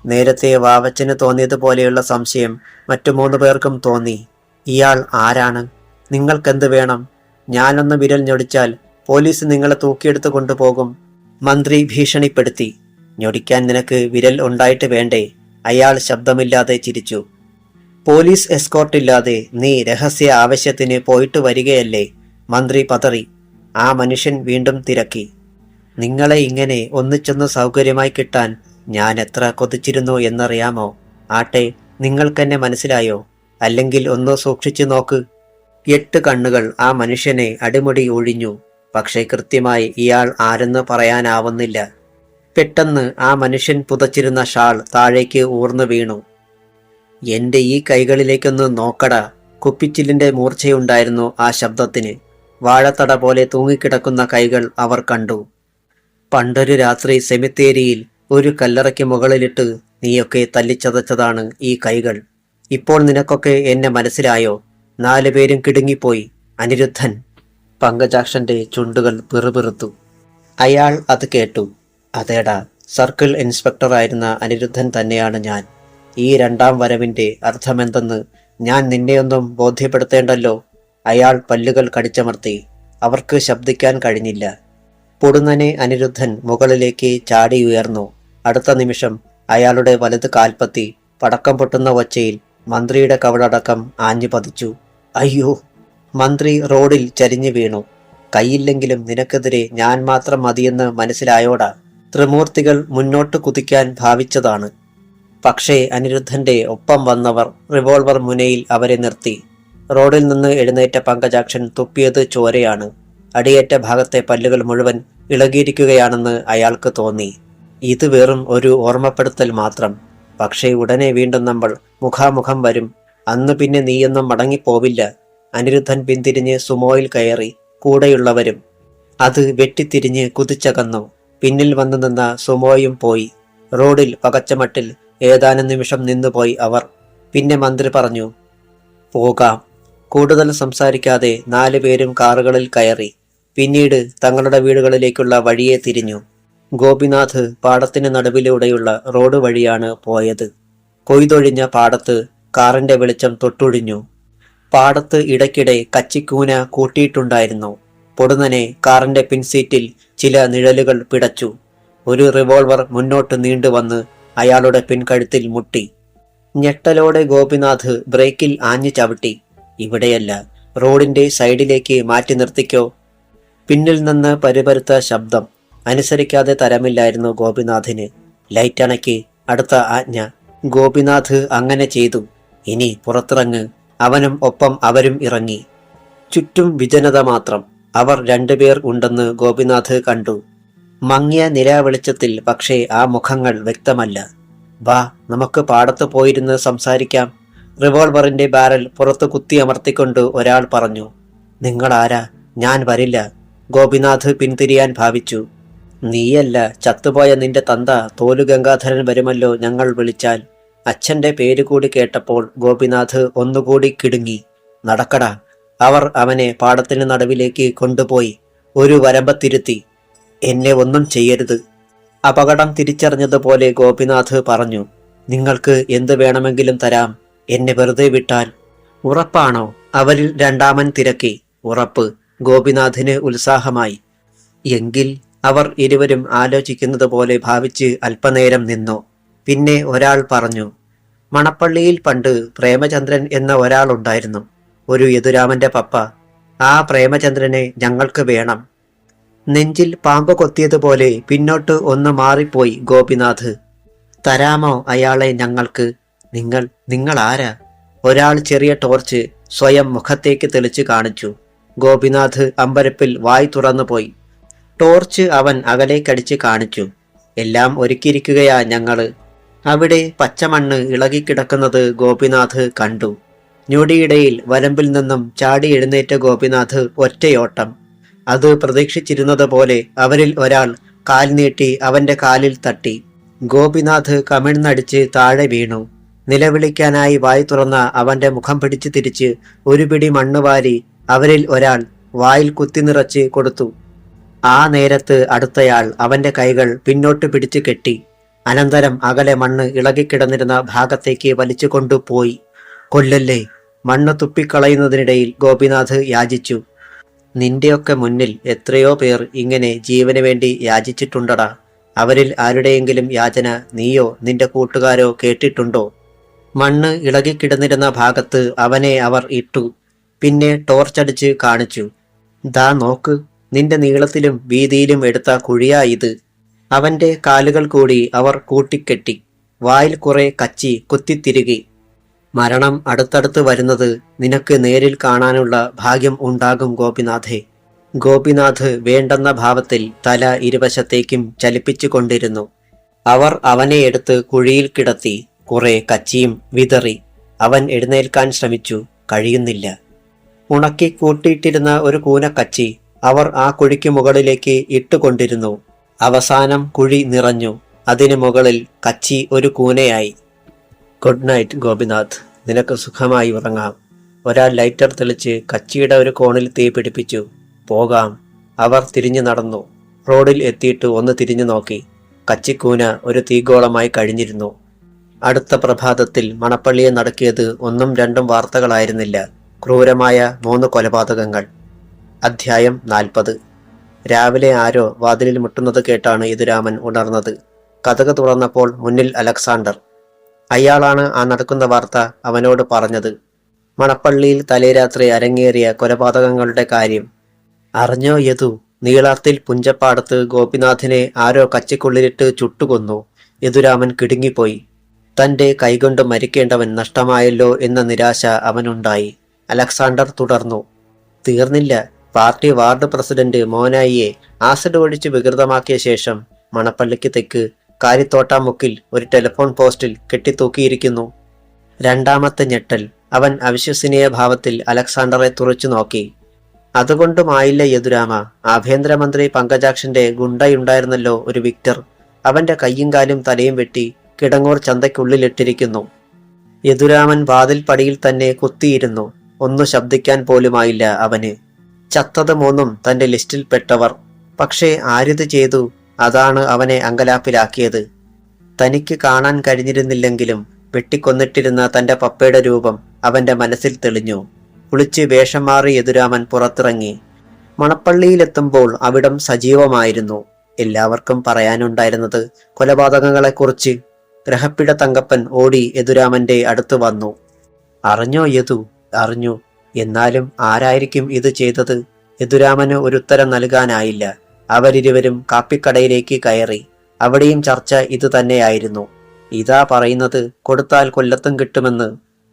നേരത്തെ വാവച്ചന് തോന്നിയതുപോലെയുള്ള സംശയം മറ്റു 3 പേർക്കും തോന്നി. ഇയാൾ ആരാണ്? നിങ്ങൾക്കെന്ത് വേണം? ഞാനൊന്ന് വിരൽ ഞൊടിച്ചാൽ പോലീസ് നിങ്ങളെ തൂക്കിയെടുത്ത് കൊണ്ടുപോകും. മന്ത്രി ഭീഷണിപ്പെടുത്തി. ഞൊടിക്കാൻ നിനക്ക് വിരൽ ഉണ്ടായിട്ട് വേണ്ടേ? അയാൾ ശബ്ദമില്ലാതെ ചിരിച്ചു. പോലീസ് എസ്കോർട്ടില്ലാതെ നീ രഹസ്യ ആവശ്യത്തിന് പോയിട്ട് വരികയല്ലേ? മന്ത്രി പതറി. ആ മനുഷ്യൻ വീണ്ടും തിരക്കി. നിങ്ങളെ ഇങ്ങനെ ഒന്നിച്ചൊന്ന് സൗകര്യമായി കിട്ടാൻ ഞാൻ എത്ര കൊതിച്ചിരുന്നു എന്നറിയാമോ? ആട്ടെ, നിങ്ങൾക്കെന്നെ മനസ്സിലായോ? അല്ലെങ്കിൽ ഒന്ന് സൂക്ഷിച്ചു നോക്ക്. 8 കണ്ണുകൾ ആ മനുഷ്യനെ അടിമുടി ഒഴിഞ്ഞു. പക്ഷേ കൃത്യമായി ഇയാൾ ആരെന്ന് പറയാനാവുന്നില്ല. പെട്ടെന്ന് ആ മനുഷ്യൻ പുതച്ചിരുന്ന ഷാൾ താഴേക്ക് ഊർന്നു വീണു. എന്റെ ഈ കൈകളിലേക്കൊന്ന് നോക്കടാ. കുപ്പിച്ചില്ലിന്റെ മൂർച്ചയുണ്ടായിരുന്നു ആ ശബ്ദത്തിന്. വാഴത്തട പോലെ തൂങ്ങിക്കിടക്കുന്ന കൈകൾ അവർ കണ്ടു. പണ്ടൊരു രാത്രി സെമിത്തേരിയിൽ ഒരു കല്ലറയ്ക്ക് മുകളിലിട്ട് നീയൊക്കെ തല്ലിച്ചതച്ചതാണ് ഈ കൈകൾ. ഇപ്പോൾ നിനക്കൊക്കെ എന്നെ മനസ്സിലായോ? 4 പേരും കിടുങ്ങിപ്പോയി. അനിരുദ്ധൻ. പങ്കജാക്ഷന്റെ ചുണ്ടുകൾ പിറുപിറുത്തു. അയാൾ അത് കേട്ടു. അതേടാ, സർക്കിൾ ഇൻസ്പെക്ടറായിരുന്ന അനിരുദ്ധൻ തന്നെയാണ് ഞാൻ. ഈ 2ാം വരവിന്റെ അർത്ഥമെന്തെന്ന് ഞാൻ നിന്നെയൊന്നും ബോധ്യപ്പെടുത്തേണ്ടല്ലോ. അയാൾ പല്ലുകൾ കടിച്ചമർത്തി. അവർക്ക് ശബ്ദിക്കാൻ കഴിഞ്ഞില്ല. പൊടുന്നനെ അനിരുദ്ധൻ മുകളിലേക്ക് ചാടിയുയർന്നു. അടുത്ത നിമിഷം അയാളുടെ വലത് കാൽപ്പത്തി പടക്കം പൊട്ടുന്ന ഒച്ചയിൽ മന്ത്രിയുടെ കവളടക്കം ആഞ്ഞു പതിച്ചു. അയ്യോ! മന്ത്രി റോഡിൽ ചരിഞ്ഞു വീണു. കൈയില്ലെങ്കിലും നിനക്കെതിരെ ഞാൻ മാത്രം മതിയെന്ന് മനസ്സിലായോടാ. ത്രിമൂർത്തികൾ മുന്നോട്ട് കുതിക്കാൻ ഭാവിച്ചതാണ്. പക്ഷേ അനിരുദ്ധന്റെ ഒപ്പം വന്നവർ റിവോൾവർ മുനയിൽ അവരെ നിർത്തി. റോഡിൽ നിന്ന് എഴുന്നേറ്റ പങ്കജാക്ഷൻ തുപ്പിയത് ചോരയാണ്. അടിയേറ്റ ഭാഗത്തെ പല്ലുകൾ മുഴുവൻ ഇളകിയിരിക്കുകയാണെന്ന് അയാൾക്ക് തോന്നി. ഇത് വെറും ഒരു ഓർമ്മപ്പെടുത്തൽ മാത്രം. പക്ഷേ ഉടനെ വീണ്ടും നമ്മൾ മുഖാമുഖം വരും. അന്ന് പിന്നെ നീയൊന്നും മടങ്ങിപ്പോവില്ല. അനിരുദ്ധൻ പിന്തിരിഞ്ഞ് സുമോയിൽ കയറി. കൂടെയുള്ളവരും അത് വെട്ടിത്തിരിഞ്ഞ് കുതിച്ചകന്നു. പിന്നിൽ വന്നു നിന്ന സുമോയും പോയി. റോഡിൽ പകച്ചമട്ടിൽ ഏതാനും നിമിഷം നിന്നുപോയി അവർ. പിന്നെ മന്ത്രി പറഞ്ഞു, പോകാം. കൂടുതൽ സംസാരിക്കാതെ 4 പേരും കാറുകളിൽ കയറി. പിന്നീട് തങ്ങളുടെ വീടുകളിലേക്കുള്ള വഴിയെ തിരിഞ്ഞു. ഗോപിനാഥ് പാടത്തിന് നടുവിലൂടെയുള്ള റോഡ് വഴിയാണ് പോയത്. കൊയ്തൊഴിഞ്ഞ പാടത്ത് കാറിന്റെ വെളിച്ചം തൊട്ടൊഴിഞ്ഞു. പാടത്ത് ഇടയ്ക്കിടെ കച്ചിക്കൂന കൂട്ടിയിട്ടുണ്ടായിരുന്നു. പൊടുന്നനെ കാറിന്റെ പിൻസീറ്റിൽ ചില നിഴലുകൾ പിടച്ചു. ഒരു റിവോൾവർ മുന്നോട്ട് നീണ്ടുവന്ന് അയാളുടെ പിൻകഴുത്തിൽ മുട്ടി. ഞെട്ടലോടെ ഗോപിനാഥ് ബ്രേക്കിൽ ആഞ്ഞു ചവിട്ടി. ഇവിടെയല്ല, റോഡിന്റെ സൈഡിലേക്ക് മാറ്റി നിർത്തിക്കോ. പിന്നിൽ നിന്ന് പരിപരുത്ത ശബ്ദം. അനുസരിക്കാതെ തരമില്ലായിരുന്നു ഗോപിനാഥിന്. ലൈറ്റ് അണയ്ക്ക്, അടുത്ത ആജ്ഞ. ഗോപിനാഥ് അങ്ങനെ ചെയ്തു. ഇനി പുറത്തിറങ്ങ്. അവനും ഒപ്പം അവരും ഇറങ്ങി. ചുറ്റും വിജനത മാത്രം. അവർ 2 പേർ ഉണ്ടെന്ന് ഗോപിനാഥ് കണ്ടു. മങ്ങിയ നിലാവെളിച്ചത്തിൽ പക്ഷേ ആ മുഖങ്ങൾ വ്യക്തമല്ല. വാ, നമുക്ക് പാടത്ത് പോയിരുന്ന് സംസാരിക്കാം. റിവോൾവറിന്റെ ബാരൽ പുറത്ത് കുത്തിയമർത്തിക്കൊണ്ട് ഒരാൾ പറഞ്ഞു. നിങ്ങളാരാ? ഞാൻ വരില്ല. ഗോപിനാഥ് പിന്തിരിയാൻ ഭാവിച്ചു. നീയല്ല, ചത്തുപോയ നിന്റെ തന്ത തോലു ഗംഗാധരൻ വരുമല്ലോ ഞങ്ങൾ വിളിച്ചാൽ. അച്ഛന്റെ പേര് കൂടി കേട്ടപ്പോൾ ഗോപിനാഥ് ഒന്നുകൂടി കിടുങ്ങി. നടക്കടാ. അവർ അവനെ പാടത്തിന് നടുവിലേക്ക് കൊണ്ടുപോയി ഒരു വരമ്പത്തിരുത്തി. എന്നെ ഒന്നും ചെയ്യരുത്. അപകടം തിരിച്ചറിഞ്ഞതുപോലെ ഗോപിനാഥ് പറഞ്ഞു. നിങ്ങൾക്ക് എന്ത് വേണമെങ്കിലും തരാം, എന്നെ വെറുതെ വിട്ടാൽ. ഉറപ്പാണോ? അവരിൽ രണ്ടാമൻ തിരക്കി. ഉറപ്പ്. ഗോപിനാഥിന് ഉത്സാഹമായി. എങ്കിൽ അവർ ഇരുവരും ആലോചിക്കുന്നത് പോലെ ഭാവിച്ച് അല്പനേരം നിന്നു. പിന്നെ ഒരാൾ പറഞ്ഞു, മണപ്പള്ളിയിൽ പണ്ട് പ്രേമചന്ദ്രൻ എന്ന ഒരാളുണ്ടായിരുന്നു, ഒരു യദുരാമന്റെ പപ്പ. ആ പ്രേമചന്ദ്രനെ ഞങ്ങൾക്ക് വേണം. നെഞ്ചിൽ പാമ്പ് കൊത്തിയതുപോലെ പിന്നോട്ട് ഒന്ന് മാറിപ്പോയി ഗോപിനാഥ്. തരാമോ അയാളെ ഞങ്ങൾക്ക്? നിങ്ങൾ ആരാ? ഒരാൾ ചെറിയ ടോർച്ച് സ്വയം മുഖത്തേക്ക് തെളിച്ച് കാണിച്ചു. ഗോപിനാഥ് അമ്പരപ്പിൽ വായ് തുറന്നുപോയി. ടോർച്ച് അവൻ അകലേക്കടിച്ച് കാണിച്ചു. എല്ലാം ഒരുക്കിയിരിക്കുകയാ ഞങ്ങള്. അവിടെ പച്ചമണ്ണ് ഇളകിക്കിടക്കുന്നത് ഗോപിനാഥ് കണ്ടു. ഞൊടിയിടയിൽ വരമ്പിൽ നിന്നും ചാടി എഴുന്നേറ്റ ഗോപിനാഥ് ഒറ്റയോട്ടം. അത് പ്രതീക്ഷിച്ചിരുന്നത് പോലെ അവരിൽ ഒരാൾ കാൽ നീട്ടി അവന്റെ കാലിൽ തട്ടി. ഗോപിനാഥ് കമിഴ്ന്നടിച്ച് താഴെ വീണു. നിലവിളിക്കാനായി വായ് തുറന്ന അവന്റെ മുഖം പിടിച്ചു തിരിച്ച് ഒരു പിടി മണ്ണുവാരി അവരിൽ ഒരാൾ വായിൽ കുത്തി നിറച്ച് കൊടുത്തു. ആ നേരത്ത് അടുത്തയാൾ അവന്റെ കൈകൾ പിന്നോട്ട് പിടിച്ചു കെട്ടി. അനന്തരം അകലെ മണ്ണ് ഇളകിക്കിടന്നിരുന്ന ഭാഗത്തേക്ക് വലിച്ചു കൊണ്ടുപോയി. കൊല്ലല്ലേ. മണ്ണ് തുപ്പിക്കളയുന്നതിനിടയിൽ ഗോപിനാഥ് യാചിച്ചു. നിന്റെയൊക്കെ മുന്നിൽ എത്രയോ പേർ ഇങ്ങനെ ജീവന് വേണ്ടി യാചിച്ചിട്ടുണ്ടടാ. അവരിൽ ആരുടെയെങ്കിലും യാചന നീയോ നിന്റെ കൂട്ടുകാരോ കേട്ടിട്ടുണ്ടോ? മണ്ണ് ഇളകിക്കിടന്നിരുന്ന ഭാഗത്ത് അവനെ അവർ ഇട്ടു. പിന്നെ ടോർച്ചടിച്ച് കാണിച്ചു. ദാ നോക്ക്, നിന്റെ നീളത്തിലും വീതിയിലും എടുത്ത കുഴിയാ ഇത്. അവന്റെ കാലുകൾ കൂടി അവർ കൂട്ടിക്കെട്ടി. വായിൽ കുറെ കച്ചി കുത്തിത്തിരുകി. മരണം അടുത്തടുത്ത് വരുന്നത് നിനക്ക് നേരിൽ കാണാനുള്ള ഭാഗ്യം ഉണ്ടാകും ഗോപിനാഥേ. ഗോപിനാഥ് വേണ്ടെന്ന ഭാവത്തിൽ തല ഇരുവശത്തേക്കും ചലിപ്പിച്ചു കൊണ്ടിരുന്നു. അവർ അവനെ എടുത്ത് കുഴിയിൽ കിടത്തി. കുറെ കച്ചിയും വിതറി. അവൻ എഴുന്നേൽക്കാൻ ശ്രമിച്ചു. കഴിയുന്നില്ല. ഉണക്കി കൂട്ടിയിട്ടിരുന്ന ഒരു കൂനക്കച്ചി അവർ ആ കുഴിക്ക് മുകളിലേക്ക് ഇട്ടുകൊണ്ടിരുന്നു. അവസാനം കുഴി നിറഞ്ഞു. അതിനു മുകളിൽ കച്ചി ഒരു കൂനയായി. ഗുഡ് നൈറ്റ് ഗോപിനാഥ്, നിനക്ക് സുഖമായി ഉറങ്ങാം. ഒരാൾ ലൈറ്റർ തെളിച്ച് കച്ചിയുടെ ഒരു കോണിൽ തീ പിടിപ്പിച്ചു. പോകാം. അവർ തിരിഞ്ഞു നടന്നു. റോഡിൽ എത്തിയിട്ട് ഒന്ന് തിരിഞ്ഞു നോക്കി. കച്ചിക്കൂന ഒരു തീഗോളമായി കഴിഞ്ഞിരുന്നു. അടുത്ത പ്രഭാതത്തിൽ മണപ്പള്ളിയെ നടക്കിയത് 1ഉം 2ഉം വാർത്തകളായിരുന്നില്ല. ക്രൂരമായ 3 കൊലപാതകങ്ങൾ. അധ്യായം 40. രാവിലെ ആരോ വാതിലിൽ മുട്ടുന്നത് കേട്ടാണ് യദുരാമൻ ഉണർന്നത്. കതക് തുറന്നപ്പോൾ മുന്നിൽ അലക്സാണ്ടർ. അയാളാണ് ആ നടക്കുന്ന വാർത്ത അവനോട് പറഞ്ഞത്. മണപ്പള്ളിയിൽ തലേരാത്രി അരങ്ങേറിയ കൊലപാതകങ്ങളുടെ കാര്യം അറിഞ്ഞോ യദു? നീളാർത്തിൽ പുഞ്ചപ്പാടത്ത് ഗോപിനാഥിനെ ആരോ കച്ചിക്കുള്ളിലിട്ട് ചുട്ടുകൊന്നു. യദുരാമൻ കിടുങ്ങിപ്പോയി. തന്റെ കൈകൊണ്ട് മരിക്കേണ്ടവൻ നഷ്ടമായല്ലോ എന്ന നിരാശ അവനുണ്ടായി. അലക്സാണ്ടർ തുടർന്നു. തീർന്നില്ല. പാർട്ടി വാർഡ് പ്രസിഡന്റ് മോനായിയെ ആസിഡ് ഒഴിച്ച് വികൃതമാക്കിയ ശേഷം മണപ്പള്ളിക്ക് തെക്ക് കാരിത്തോട്ടാമുക്കിൽ ഒരു ടെലിഫോൺ പോസ്റ്റിൽ കെട്ടിത്തൂക്കിയിരിക്കുന്നു. രണ്ടാമത്തെ ഞെട്ടൽ. അവൻ അവിശ്വസനീയ ഭാവത്തിൽ അലക്സാണ്ടറെ തുറച്ചു നോക്കി. അതുകൊണ്ടുമായില്ല യദുരാമ. ആഭ്യന്തരമന്ത്രി പങ്കജാക്ഷന്റെ ഗുണ്ടയുണ്ടായിരുന്നല്ലോ, ഒരു വിക്ടർ. അവന്റെ കയ്യും കാലും തലയും വെട്ടി കിടങ്ങൂർ ചന്തയ്ക്കുള്ളിലിട്ടിരിക്കുന്നു. യദുരാമൻ വാതിൽ പടിയിൽ തന്നെ കുത്തിയിരുന്നു. ഒന്നു ശബ്ദിക്കാൻ പോലുമായില്ല അവന്. ചത്തത് മൂന്നും തന്റെ ലിസ്റ്റിൽപ്പെട്ടവർ. പക്ഷേ ആരിത് ചെയ്തു? അതാണ് അവനെ അങ്കലാപ്പിലാക്കിയത്. തനിക്ക് കാണാൻ കഴിഞ്ഞിരുന്നില്ലെങ്കിലും വെട്ടിക്കൊന്നിട്ടിരുന്ന തന്റെ പപ്പയുടെ രൂപം അവന്റെ മനസ്സിൽ തെളിഞ്ഞു. കുളിച്ച് വേഷം മാറി യദുരാമൻ പുറത്തിറങ്ങി. മണപ്പള്ളിയിലെത്തുമ്പോൾ അവിടം സജീവമായിരുന്നു. എല്ലാവർക്കും പറയാനുണ്ടായിരുന്നത് കൊലപാതകങ്ങളെക്കുറിച്ച്. ഗ്രഹപ്പിട തങ്കപ്പൻ ഓടി യദുരാമന്റെ അടുത്ത് വന്നു. അറിഞ്ഞോ യദു? അറിഞ്ഞു. എന്നാലും ആരായിരിക്കും ഇത് ചെയ്തത്? യദുരാമന് ഒരുത്തരം നൽകാനായില്ല. അവരിരുവരും കാപ്പിക്കടയിലേക്ക് കയറി. അവിടെയും ചർച്ച ഇത് തന്നെയായിരുന്നു. ഇതാ പറയുന്നത്, കൊടുത്താൽ കൊല്ലത്തും കിട്ടുമെന്ന്.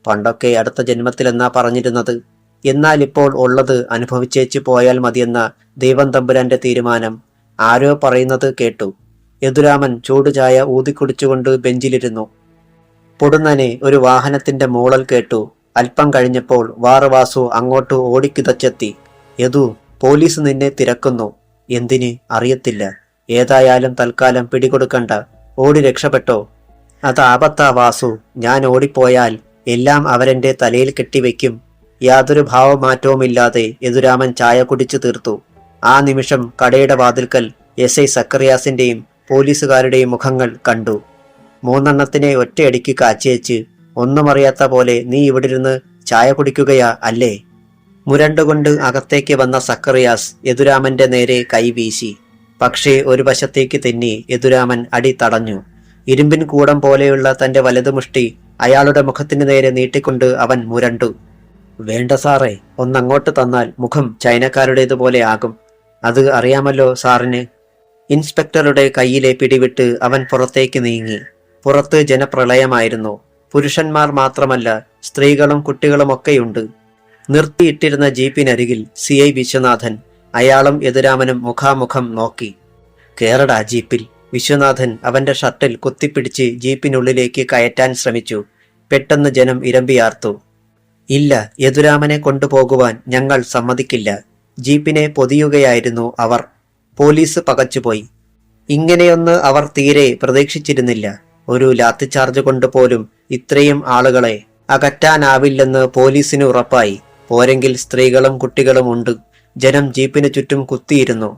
പണ്ടൊക്കെ അടുത്ത ജന്മത്തിലെന്നാ പറഞ്ഞിരുന്നത്. എന്നാൽ ഇപ്പോൾ ഉള്ളത് അനുഭവിച്ചേച്ചു പോയാൽ മതിയെന്ന ദൈവം തമ്പുരാന്റെ തീരുമാനം. ആരോ പറയുന്നത് കേട്ടു. യദുരാമൻ ചൂടുചായ ഊതിക്കുടിച്ചുകൊണ്ട് ബെഞ്ചിലിരുന്നു. പൊടുന്നനെ ഒരു വാഹനത്തിന്റെ മൂളൽ കേട്ടു. അല്പം കഴിഞ്ഞപ്പോൾ വാറുവാസു അങ്ങോട്ട് ഓടിക്കിതച്ചെത്തി. യദു, പോലീസ് നിന്നെ തിരക്കുന്നു. എന്തിന്? അറിയത്തില്ല. ഏതായാലും തൽക്കാലം പിടികൊടുക്കണ്ട. ഓടി രക്ഷപ്പെട്ടോ. അതാപത്താ വാസു. ഞാൻ ഓടിപ്പോയാൽ എല്ലാം അവരെന്റെ തലയിൽ കെട്ടിവെക്കും. യാതൊരു ഭാവമാറ്റവുമില്ലാതെ യദുരാമൻ ചായ കുടിച്ചു തീർത്തു. ആ നിമിഷം കടയുടെ വാതിൽക്കൽ SI സക്കറിയാസിന്റെയും പോലീസുകാരുടെയും മുഖങ്ങൾ കണ്ടു. മൂന്നെണ്ണത്തിനെ ഒറ്റയടിക്ക് കാച്ചേച്ച് ഒന്നുമറിയാത്ത പോലെ നീ ഇവിടിരുന്ന് ചായ കുടിക്കുകയാ അല്ലേ? മുരണ്ടുകൊണ്ട് അകത്തേക്ക് വന്ന സക്കറിയാസ് യദുരാമന്റെ നേരെ കൈവീശി. പക്ഷേ ഒരു വശത്തേക്ക് തെന്നി യദുരാമൻ അടി തടഞ്ഞു. ഇരുമ്പിൻ കൂടം പോലെയുള്ള തന്റെ വലതുമുഷ്ടി അയാളുടെ മുഖത്തിന് നേരെ നീട്ടിക്കൊണ്ട് അവൻ മുരണ്ടു. വേണ്ട സാറേ, ഒന്നങ്ങോട്ട് തന്നാൽ മുഖം ചൈനക്കാരുടേതുപോലെ ആകും. അത് അറിയാമല്ലോ സാറിന്. ഇൻസ്പെക്ടറുടെ കയ്യിലെ പിടിവിട്ട് അവൻ പുറത്തേക്ക് നീങ്ങി. പുറത്ത് ജനപ്രളയമായിരുന്നു. പുരുഷന്മാർ മാത്രമല്ല, സ്ത്രീകളും കുട്ടികളുമൊക്കെയുണ്ട്. നിർത്തിയിട്ടിരുന്ന ജീപ്പിനരികിൽ CI വിശ്വനാഥൻ. അയാളും യദുരാമനും മുഖാമുഖം നോക്കി. കേറടാ ജീപ്പിൽ. വിശ്വനാഥൻ അവന്റെ ഷർട്ടിൽ കുത്തിപ്പിടിച്ച് ജീപ്പിനുള്ളിലേക്ക് കയറ്റാൻ ശ്രമിച്ചു. പെട്ടെന്ന് ജനം ഇരമ്പിയാർത്തു. ഇല്ല, യദുരാമനെ കൊണ്ടുപോകുവാൻ ഞങ്ങൾ സമ്മതിക്കില്ല. ജീപ്പിനെ പൊതിയുകയായിരുന്നു അവർ. പോലീസ് പകച്ചുപോയി. ഇങ്ങനെയൊന്ന് അവർ തീരെ പ്രതീക്ഷിച്ചിരുന്നില്ല. ഒരു ലാത്തിച്ചാർജ് കൊണ്ട് പോലും ഇത്രയും ആളുകളെ അകറ്റാനാവില്ലെന്ന് പോലീസിന് ഉറപ്പായി. പോരെങ്കിൽ സ്ത്രീകളും കുട്ടികളും ഉണ്ട്. ജനം ജീപ്പിന് ചുറ്റും കുത്തിയിരുന്നു.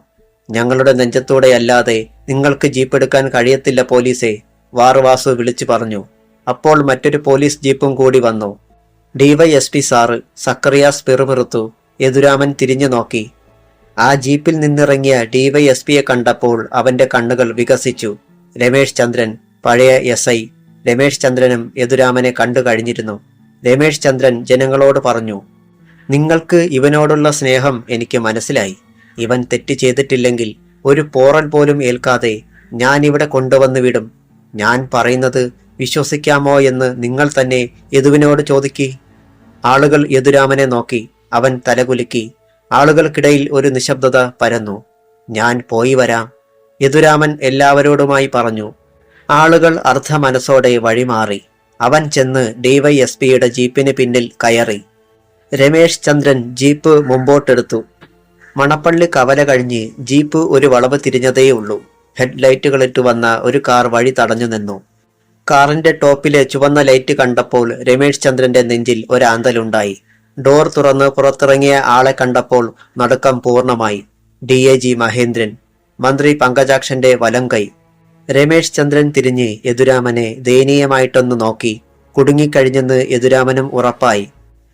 ഞങ്ങളുടെ നെഞ്ചത്തൂടെ അല്ലാതെ നിങ്ങൾക്ക് ജീപ്പെടുക്കാൻ കഴിയത്തില്ല പോലീസേ, വാറുവാസു വിളിച്ചു പറഞ്ഞു. അപ്പോൾ മറ്റൊരു പോലീസ് ജീപ്പും കൂടി വന്നു. DYSP sir. സക്കറിയാസ് പിറുപിറുത്തു. യദുരാമൻ തിരിഞ്ഞു നോക്കി. ആ ജീപ്പിൽ നിന്നിറങ്ങിയ DYSPയെ കണ്ടപ്പോൾ അവന്റെ കണ്ണുകൾ വികസിച്ചു. രമേശ് ചന്ദ്രൻ, പഴയ SI. രമേശ് ചന്ദ്രനും യദുരാമനെ കണ്ടു കഴിഞ്ഞിരുന്നു. രമേശ് ചന്ദ്രൻ ജനങ്ങളോട് പറഞ്ഞു, നിങ്ങൾക്ക് ഇവനോടുള്ള സ്നേഹം എനിക്ക് മനസ്സിലായി. ഇവൻ തെറ്റ് ചെയ്തിട്ടില്ലെങ്കിൽ ഒരു പോറൽ പോലും ഏൽക്കാതെ ഞാൻ ഇവിടെ കൊണ്ടുവന്ന് വിടും. ഞാൻ പറയുന്നത് വിശ്വസിക്കാമോ എന്ന് നിങ്ങൾ തന്നെ യദുവിനോട് ചോദിക്കി. ആളുകൾ യദുരാമനെ നോക്കി. അവൻ തലകുലുക്കി. ആളുകൾക്കിടയിൽ ഒരു നിശബ്ദത പരന്നു. ഞാൻ പോയി വരാം, യദുരാമൻ എല്ലാവരോടുമായി പറഞ്ഞു. ആളുകൾ അർദ്ധ മനസ്സോടെ വഴിമാറി. അവൻ ചെന്ന് DYSPയുടെ ജീപ്പിന് പിന്നിൽ കയറി. രമേശ് ചന്ദ്രൻ ജീപ്പ് മുമ്പോട്ടെടുത്തു. മണപ്പള്ളി കവല കഴിഞ്ഞ് ജീപ്പ് ഒരു വളവ് തിരിഞ്ഞതേയുള്ളൂ. ഹെഡ്ലൈറ്റുകളിട്ട് വന്ന ഒരു കാർ വഴി തടഞ്ഞു നിന്നു. കാറിന്റെ ടോപ്പിലെ ചുവന്ന ലൈറ്റ് കണ്ടപ്പോൾ രമേശ് ചന്ദ്രന്റെ നെഞ്ചിൽ ഒരാന്തലുണ്ടായി. ഡോർ തുറന്ന് പുറത്തിറങ്ങിയ ആളെ കണ്ടപ്പോൾ നടുക്കം പൂർണ്ണമായി. DIG മഹേന്ദ്രൻ, മന്ത്രി പങ്കജാക്ഷന്റെ വലം കൈ. രമേശ് ചന്ദ്രൻ തിരിഞ്ഞ് യദുരാമനെ ദയനീയമായിട്ടൊന്ന് നോക്കി. കുടുങ്ങിക്കഴിഞ്ഞെന്ന് യദുരാമനും ഉറപ്പായി.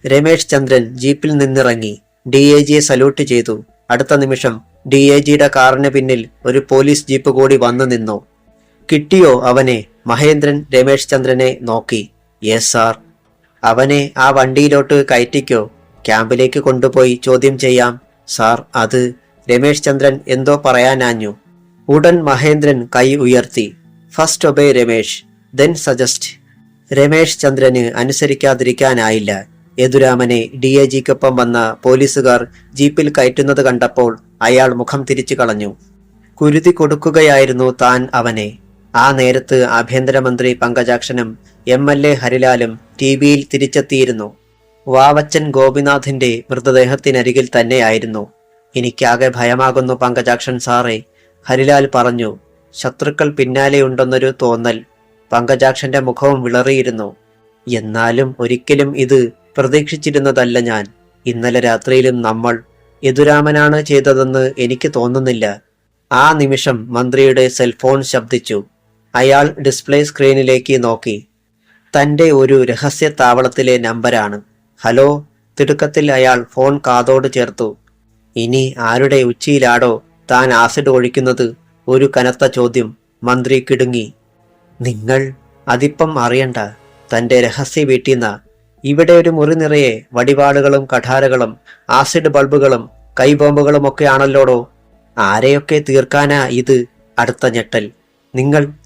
രമേശ് ചന്ദ്രൻ ജീപ്പിൽ നിന്നിറങ്ങി. DIGയെ സല്യൂട്ട് ചെയ്തു. അടുത്ത നിമിഷം DIGയുടെ കാറിന് പിന്നിൽ ഒരു പോലീസ് ജീപ്പ് കൂടി വന്നു നിന്നു. കിട്ടിയോ അവനെ? മഹേന്ദ്രൻ രമേശ് ചന്ദ്രനെ നോക്കി. Yes sir. അവനെ ആ വണ്ടിയിലോട്ട് കയറ്റിക്കോ. ക്യാമ്പിലേക്ക് കൊണ്ടുപോയി ചോദ്യം ചെയ്യാം. സാർ അത് രമേശ് ചന്ദ്രൻ എന്തോ പറയാനാഞ്ഞു. ഉടൻ മഹേന്ദ്രൻ കൈ ഉയർത്തി. First obey Ramesh, then suggest. Ramesh ചന്ദ്രന് അനുസരിക്കാതിരിക്കാനായില്ല. യദുരാമനെ DIGക്കൊപ്പം വന്ന പോലീസുകാർ ജീപ്പിൽ കയറ്റുന്നത് കണ്ടപ്പോൾ അയാൾ മുഖം തിരിച്ചു കളഞ്ഞു. കുരുതി കൊടുക്കുകയായിരുന്നു താൻ അവനെ. ആ നേരത്ത് ആഭ്യന്തരമന്ത്രി പങ്കജാക്ഷനും MLA ഹരിലാലും TVയിൽ തിരിച്ചെത്തിയിരുന്നു. വാവച്ചൻ ഗോപിനാഥിന്റെ മൃതദേഹത്തിനരികിൽ തന്നെയായിരുന്നു. എനിക്കാകെ ഭയമാകുന്നു പങ്കജാക്ഷൻ സാറേ, ഹരിലാൽ പറഞ്ഞു. ശത്രുക്കൾ പിന്നാലെയുണ്ടെന്നൊരു തോന്നൽ. പങ്കജാക്ഷന്റെ മുഖവും വിളറിയിരുന്നു. എന്നാലും ഒരിക്കലും ഇത് പ്രതീക്ഷിച്ചിരുന്നതല്ല ഞാൻ. ഇന്നലെ രാത്രിയിലും നമ്മൾ യദുരാമനാണ് ചെയ്തതെന്ന് എനിക്ക് തോന്നുന്നില്ല. ആ നിമിഷം മന്ത്രിയുടെ സെൽഫോൺ ശബ്ദിച്ചു. അയാൾ ഡിസ്പ്ലേ സ്ക്രീനിലേക്ക് നോക്കി. തന്റെ ഒരു രഹസ്യ താവളത്തിലെ നമ്പരാണ്. ഹലോ. തിടുക്കത്തിൽ അയാൾ ഫോൺ കാതോട് ചേർത്തു. ഇനി ആരുടെ ഉച്ചിയിലാടോ താൻ ആസിഡ് ഒഴിക്കുന്നത്? ഒരു കനത്ത ചോദ്യം. മന്ത്രി കിടുങ്ങി. നിങ്ങൾ അതിപ്പം അറിയണ്ട. തന്റെ രഹസ്യ വീട്ടിന്ന. ഇവിടെ ഒരു മുറി നിറയെ വടിവാളുകളും കഠാരകളും ആസിഡ് ബൾബുകളും കൈബോംബുകളുമൊക്കെ ആണല്ലോടോ. ആരെയൊക്കെ തീർക്കാനാ ഇത്? അടുത്ത ഞെട്ടൽ.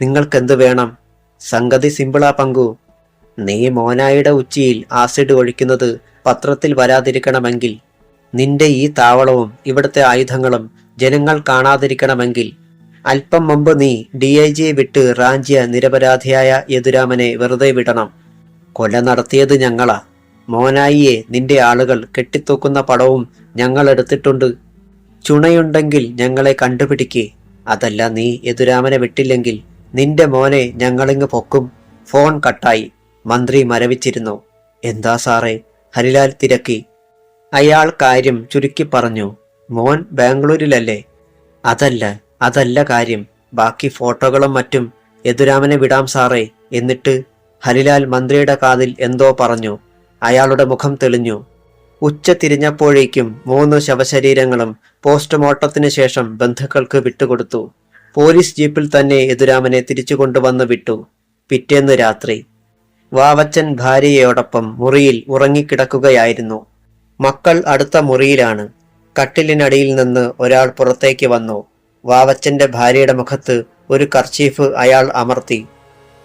നിങ്ങൾക്കെന്ത് വേണം? സംഗതി സിമ്പിളാ പങ്കു. നീ മോനായിയുടെ ഉച്ചിയിൽ ആസിഡ് ഒഴിക്കുന്നത് പത്രത്തിൽ വരാതിരിക്കണമെങ്കിൽ, നിന്റെ ഈ താവളവും ഇവിടുത്തെ ആയുധങ്ങളും ജനങ്ങൾ കാണാതിരിക്കണമെങ്കിൽ, അല്പം മുമ്പ് നീ DIGയെ വിട്ട് റാഞ്ചിയ നിരപരാധിയായ യദുരാമനെ വെറുതെ വിടണം. കൊല നടത്തിയത് ഞങ്ങളാ. മോനായിയെ നിന്റെ ആളുകൾ കെട്ടിത്തൂക്കുന്ന പടവും ഞങ്ങൾ എടുത്തിട്ടുണ്ട്. ചുണയുണ്ടെങ്കിൽ ഞങ്ങളെ കണ്ടുപിടിക്കേ. അതല്ല, നീ യദുരാമനെ വിട്ടില്ലെങ്കിൽ നിന്റെ മോനെ ഞങ്ങളിങ്ങ് പൊക്കും. ഫോൺ കട്ടായി. മന്ത്രി മരവിച്ചിരുന്നു. എന്താ സാറേ? ഹരിലാൽ തിരക്കി. അയാൾ കാര്യം ചുരുക്കി പറഞ്ഞു. മോൻ ബാംഗ്ലൂരിലല്ലേ? അതല്ല കാര്യം. ബാക്കി ഫോട്ടോകളും മറ്റും യദുരാമനെ വിടാം സാറേ. എന്നിട്ട് ഹരിലാൽ മന്ത്രിയുടെ കാതിൽ എന്തോ പറഞ്ഞു. അയാളുടെ മുഖം തെളിഞ്ഞു. ഉച്ച തിരിഞ്ഞപ്പോഴേക്കും 3 ശവശരീരങ്ങളും പോസ്റ്റ്മോർട്ടത്തിന് ശേഷം ബന്ധുക്കൾക്ക് വിട്ടുകൊടുത്തു. പോലീസ് ജീപ്പിൽ തന്നെ യദുരാമനെ തിരിച്ചു കൊണ്ടുവന്ന് വിട്ടു. പിറ്റേന്ന് രാത്രി വാവച്ചൻ ഭാര്യയോടൊപ്പം മുറിയിൽ ഉറങ്ങിക്കിടക്കുകയായിരുന്നു. മക്കൾ അടുത്ത മുറിയിലാണ്. കട്ടിലിനടിയിൽ നിന്ന് ഒരാൾ പുറത്തേക്ക് വന്നു. വാവച്ചന്റെ ഭാര്യയുടെ മുഖത്ത് ഒരു കർച്ചീഫ് അയാൾ അമർത്തി.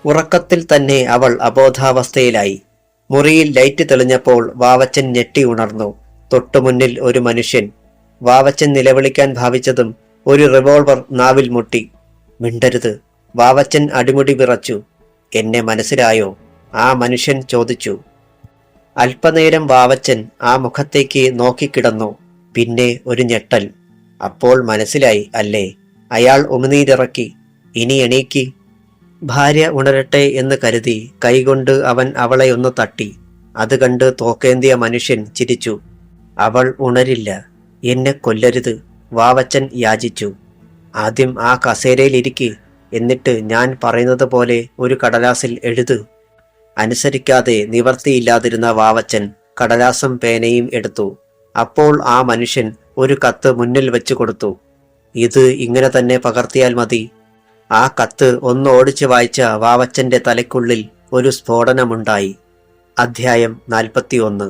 ഉറക്കത്തിൽ തന്നെ അവൾ അബോധാവസ്ഥയിലായി. മുറിയിൽ ലൈറ്റ് തെളിഞ്ഞപ്പോൾ വാവച്ചൻ ഞെട്ടി ഉണർന്നു. തൊട്ടുമുന്നിൽ ഒരു മനുഷ്യൻ. വാവച്ചൻ നിലവിളിക്കാൻ ഭാവിച്ചതും ഒരു റിവോൾവർ നാവിൽ മുട്ടി. മിണ്ടരുത്. വാവച്ചൻ അടിമുടി വിറച്ചു. എന്നെ മനസ്സിലായോ? ആ മനുഷ്യൻ ചോദിച്ചു. അല്പനേരം വാവച്ചൻ ആ മുഖത്തേക്ക് നോക്കിക്കിടന്നു. പിന്നെ ഒരു ഞെട്ടൽ. അപ്പോൾ മനസ്സിലായി അല്ലേ? അയാൾ ഉമിനീരിറക്കി. ഇനി എണീക്കി. ഭാര്യ ഉണരട്ടെ എന്ന് കരുതി കൈകൊണ്ട് അവൻ അവളെ ഒന്ന് തട്ടി. അത് കണ്ട് തോക്കേന്തിയ മനുഷ്യൻ ചിരിച്ചു. അവൾ ഉണരില്ല. എന്നെ കൊല്ലരുത്, വാവച്ചൻ യാചിച്ചു. ആദ്യം ആ കസേരയിലിരിക്ക്. എന്നിട്ട് ഞാൻ പറയുന്നത് പോലെ ഒരു കടലാസിൽ എഴുത്. അനുസരിക്കാതെ നിവർത്തിയില്ലാതിരുന്ന വാവച്ചൻ കടലാസും പേനയും എടുത്തു. അപ്പോൾ ആ മനുഷ്യൻ ഒരു കത്ത് മുന്നിൽ വെച്ചു കൊടുത്തു. ഇത് ഇങ്ങനെ തന്നെ പകർത്തിയാൽ മതി. ആ കത്ത് ഒന്ന് ഓടിച്ചു വായിച്ച വാവച്ചന്റെ തലയ്ക്കുള്ളിൽ ഒരു സ്ഫോടനമുണ്ടായി. അധ്യായം 41.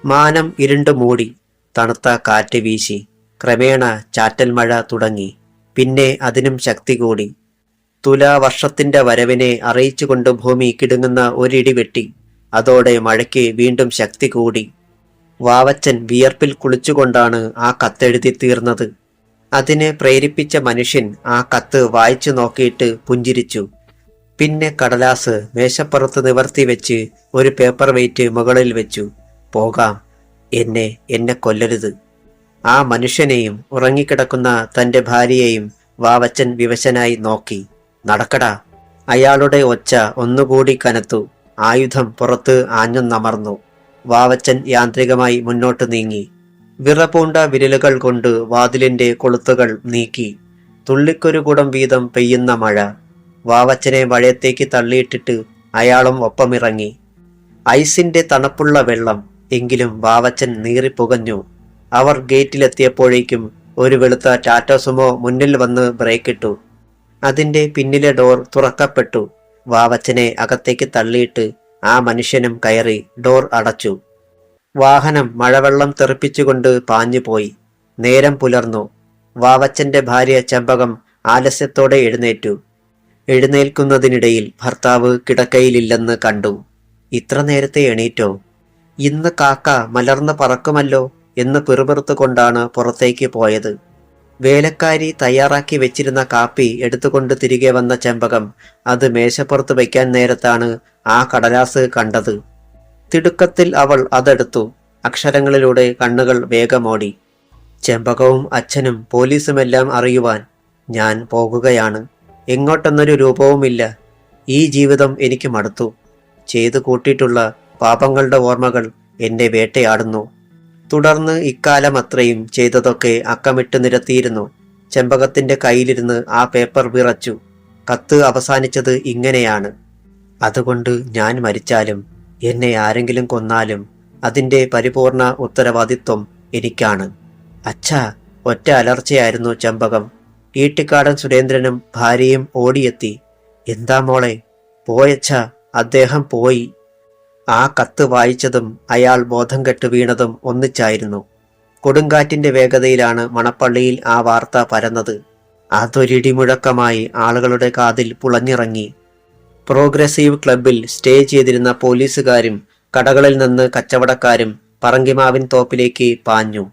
മാനം ഇരുണ്ടു മൂടി. തണുത്ത കാറ്റ് വീശി. ക്രമേണ ചാറ്റൽ മഴ തുടങ്ങി. പിന്നെ അതിനും ശക്തി കൂടി. തുലാവർഷത്തിന്റെ വരവിനെ അറിയിച്ചുകൊണ്ട് ഭൂമി കിടുങ്ങുന്ന ഒരിടി വെട്ടി. അതോടെ മഴയ്ക്ക് വീണ്ടും ശക്തി കൂടി. വാവച്ചൻ വിയർപ്പിൽ കുളിച്ചുകൊണ്ടാണ് ആ കത്തെഴുതി തീർന്നത്. അതിനെ പ്രേരിപ്പിച്ച മനുഷ്യൻ ആ കത്ത് വായിച്ചു നോക്കിയിട്ട് പുഞ്ചിരിച്ചു. പിന്നെ കടലാസ് മേശപ്പുറത്ത് നിവർത്തി വെച്ച് ഒരു പേപ്പർ വെയിറ്റ് മുകളിൽ വെച്ചു. പോകാം. എന്നെ കൊല്ലരുത്. ആ മനുഷ്യനെയും ഉറങ്ങിക്കിടക്കുന്ന തന്റെ ഭാര്യയെയും വാവച്ചൻ വിവശനായി നോക്കി. നടക്കടാ. അയാളുടെ ഒച്ച ഒന്നുകൂടി കനത്തു. ആയുധം പുറത്ത് ആഞ്ഞുന്നമർന്നു. വാവച്ചൻ യാന്ത്രികമായി മുന്നോട്ട് നീങ്ങി. വിറപൂണ്ട വിരലുകൾ കൊണ്ട് വാതിലിന്റെ കൊളുത്തുകൾ നീക്കി. തുള്ളിക്കൊരു കുടം വീതം പെയ്യുന്ന മഴ. വാവച്ചനെ മഴയത്തേക്ക് തള്ളിയിട്ടിട്ട് അയാളും ഒപ്പമിറങ്ങി. ഐസിന്റെ തണുപ്പുള്ള വെള്ളം. എങ്കിലും വാവച്ചൻ നീറിപ്പുകഞ്ഞു. അവർ ഗേറ്റിലെത്തിയപ്പോഴേക്കും ഒരു വെളുത്ത ടാറ്റ സുമോ മുന്നിൽ വന്ന് ബ്രേക്കിട്ടു. അതിന്റെ പിന്നിലെ ഡോർ തുറക്കപ്പെട്ടു. വാവച്ചനെ അകത്തേക്ക് തള്ളിയിട്ട് ആ മനുഷ്യനും കയറി ഡോർ അടച്ചു. വാഹനം മഴവെള്ളം തെറിപ്പിച്ചുകൊണ്ട് പാഞ്ഞുപോയി. നേരം പുലർന്നു. വാവച്ചന്റെ ഭാര്യ ചെമ്പകം ആലസ്യത്തോടെ എഴുന്നേറ്റു. എഴുന്നേൽക്കുന്നതിനിടയിൽ ഭർത്താവ് കിടക്കയിലില്ലെന്ന് കണ്ടു. ഇത്ര നേരത്തെ എണീറ്റോ? ഇന്ന് കാക്ക മലർന്ന് പറക്കുമല്ലോ എന്ന് പിറുപിറുത്തുകൊണ്ടാണ് പുറത്തേക്ക് പോയത്. വേലക്കാരി തയ്യാറാക്കി വെച്ചിരുന്ന കാപ്പി എടുത്തുകൊണ്ട് തിരികെ വന്ന ചെമ്പകം അത് മേശപ്പുറത്ത് വയ്ക്കാൻ നേരത്താണ് ആ കടലാസ് കണ്ടത്. തിടുക്കത്തിൽ അവൾ അതെടുത്തു. അക്ഷരങ്ങളിലൂടെ കണ്ണുകൾ വേഗമോടി. ചെമ്പകവും അച്ഛനും പോലീസുമെല്ലാം അറിയുവാൻ ഞാൻ പോകുകയാണ്. എങ്ങോട്ടെന്നൊരു രൂപവുമില്ല. ഈ ജീവിതം എനിക്ക് മടുത്തു. ചെയ്തു കൂട്ടിയിട്ടുള്ള പാപങ്ങളുടെ ഓർമ്മകൾ എന്നെ വേട്ടയാടുന്നു. തുടർന്ന് ഇക്കാലം അത്രയും ചെയ്തതൊക്കെ അക്കമിട്ട് നിരത്തിയിരുന്നു. ചെമ്പകത്തിന്റെ കയ്യിലിരുന്ന് ആ പേപ്പർ വിറച്ചു. കത്ത് അവസാനിച്ചത് ഇങ്ങനെയാണ്: അതുകൊണ്ട് ഞാൻ മരിച്ചാലും എന്നെ ആരെങ്കിലും കൊന്നാലും അതിന്റെ പരിപൂർണ ഉത്തരവാദിത്വം എനിക്കാണ്. അച്ഛാ! ഒറ്റ അലർച്ചയായിരുന്നു ചെമ്പകം. ഈട്ടിക്കാടൻ സുരേന്ദ്രനും ഭാര്യയും ഓടിയെത്തി. എന്താ മോളെ? പോയച്ഛാ, അദ്ദേഹം പോയി. ആ കത്ത് വായിച്ചതും അയാൾ ബോധം കെട്ട് വീണതും ഒന്നിച്ചായിരുന്നു. കൊടുങ്കാറ്റിന്റെ വേഗതയിലാണ് മണപ്പള്ളിയിൽ ആ വാർത്ത പരന്നത്. അതൊരിടിമുഴക്കമായി ആളുകളുടെ കാതിൽ പുളഞ്ഞിറങ്ങി. പ്രോഗ്രസീവ് ക്ലബിൽ സ്റ്റേ ചെയ്തിരുന്ന പോലീസുകാരും കടകളിൽ നിന്ന് കച്ചവടക്കാരും പറങ്കിമാവിൻ തോപ്പിലേക്ക് പാഞ്ഞു.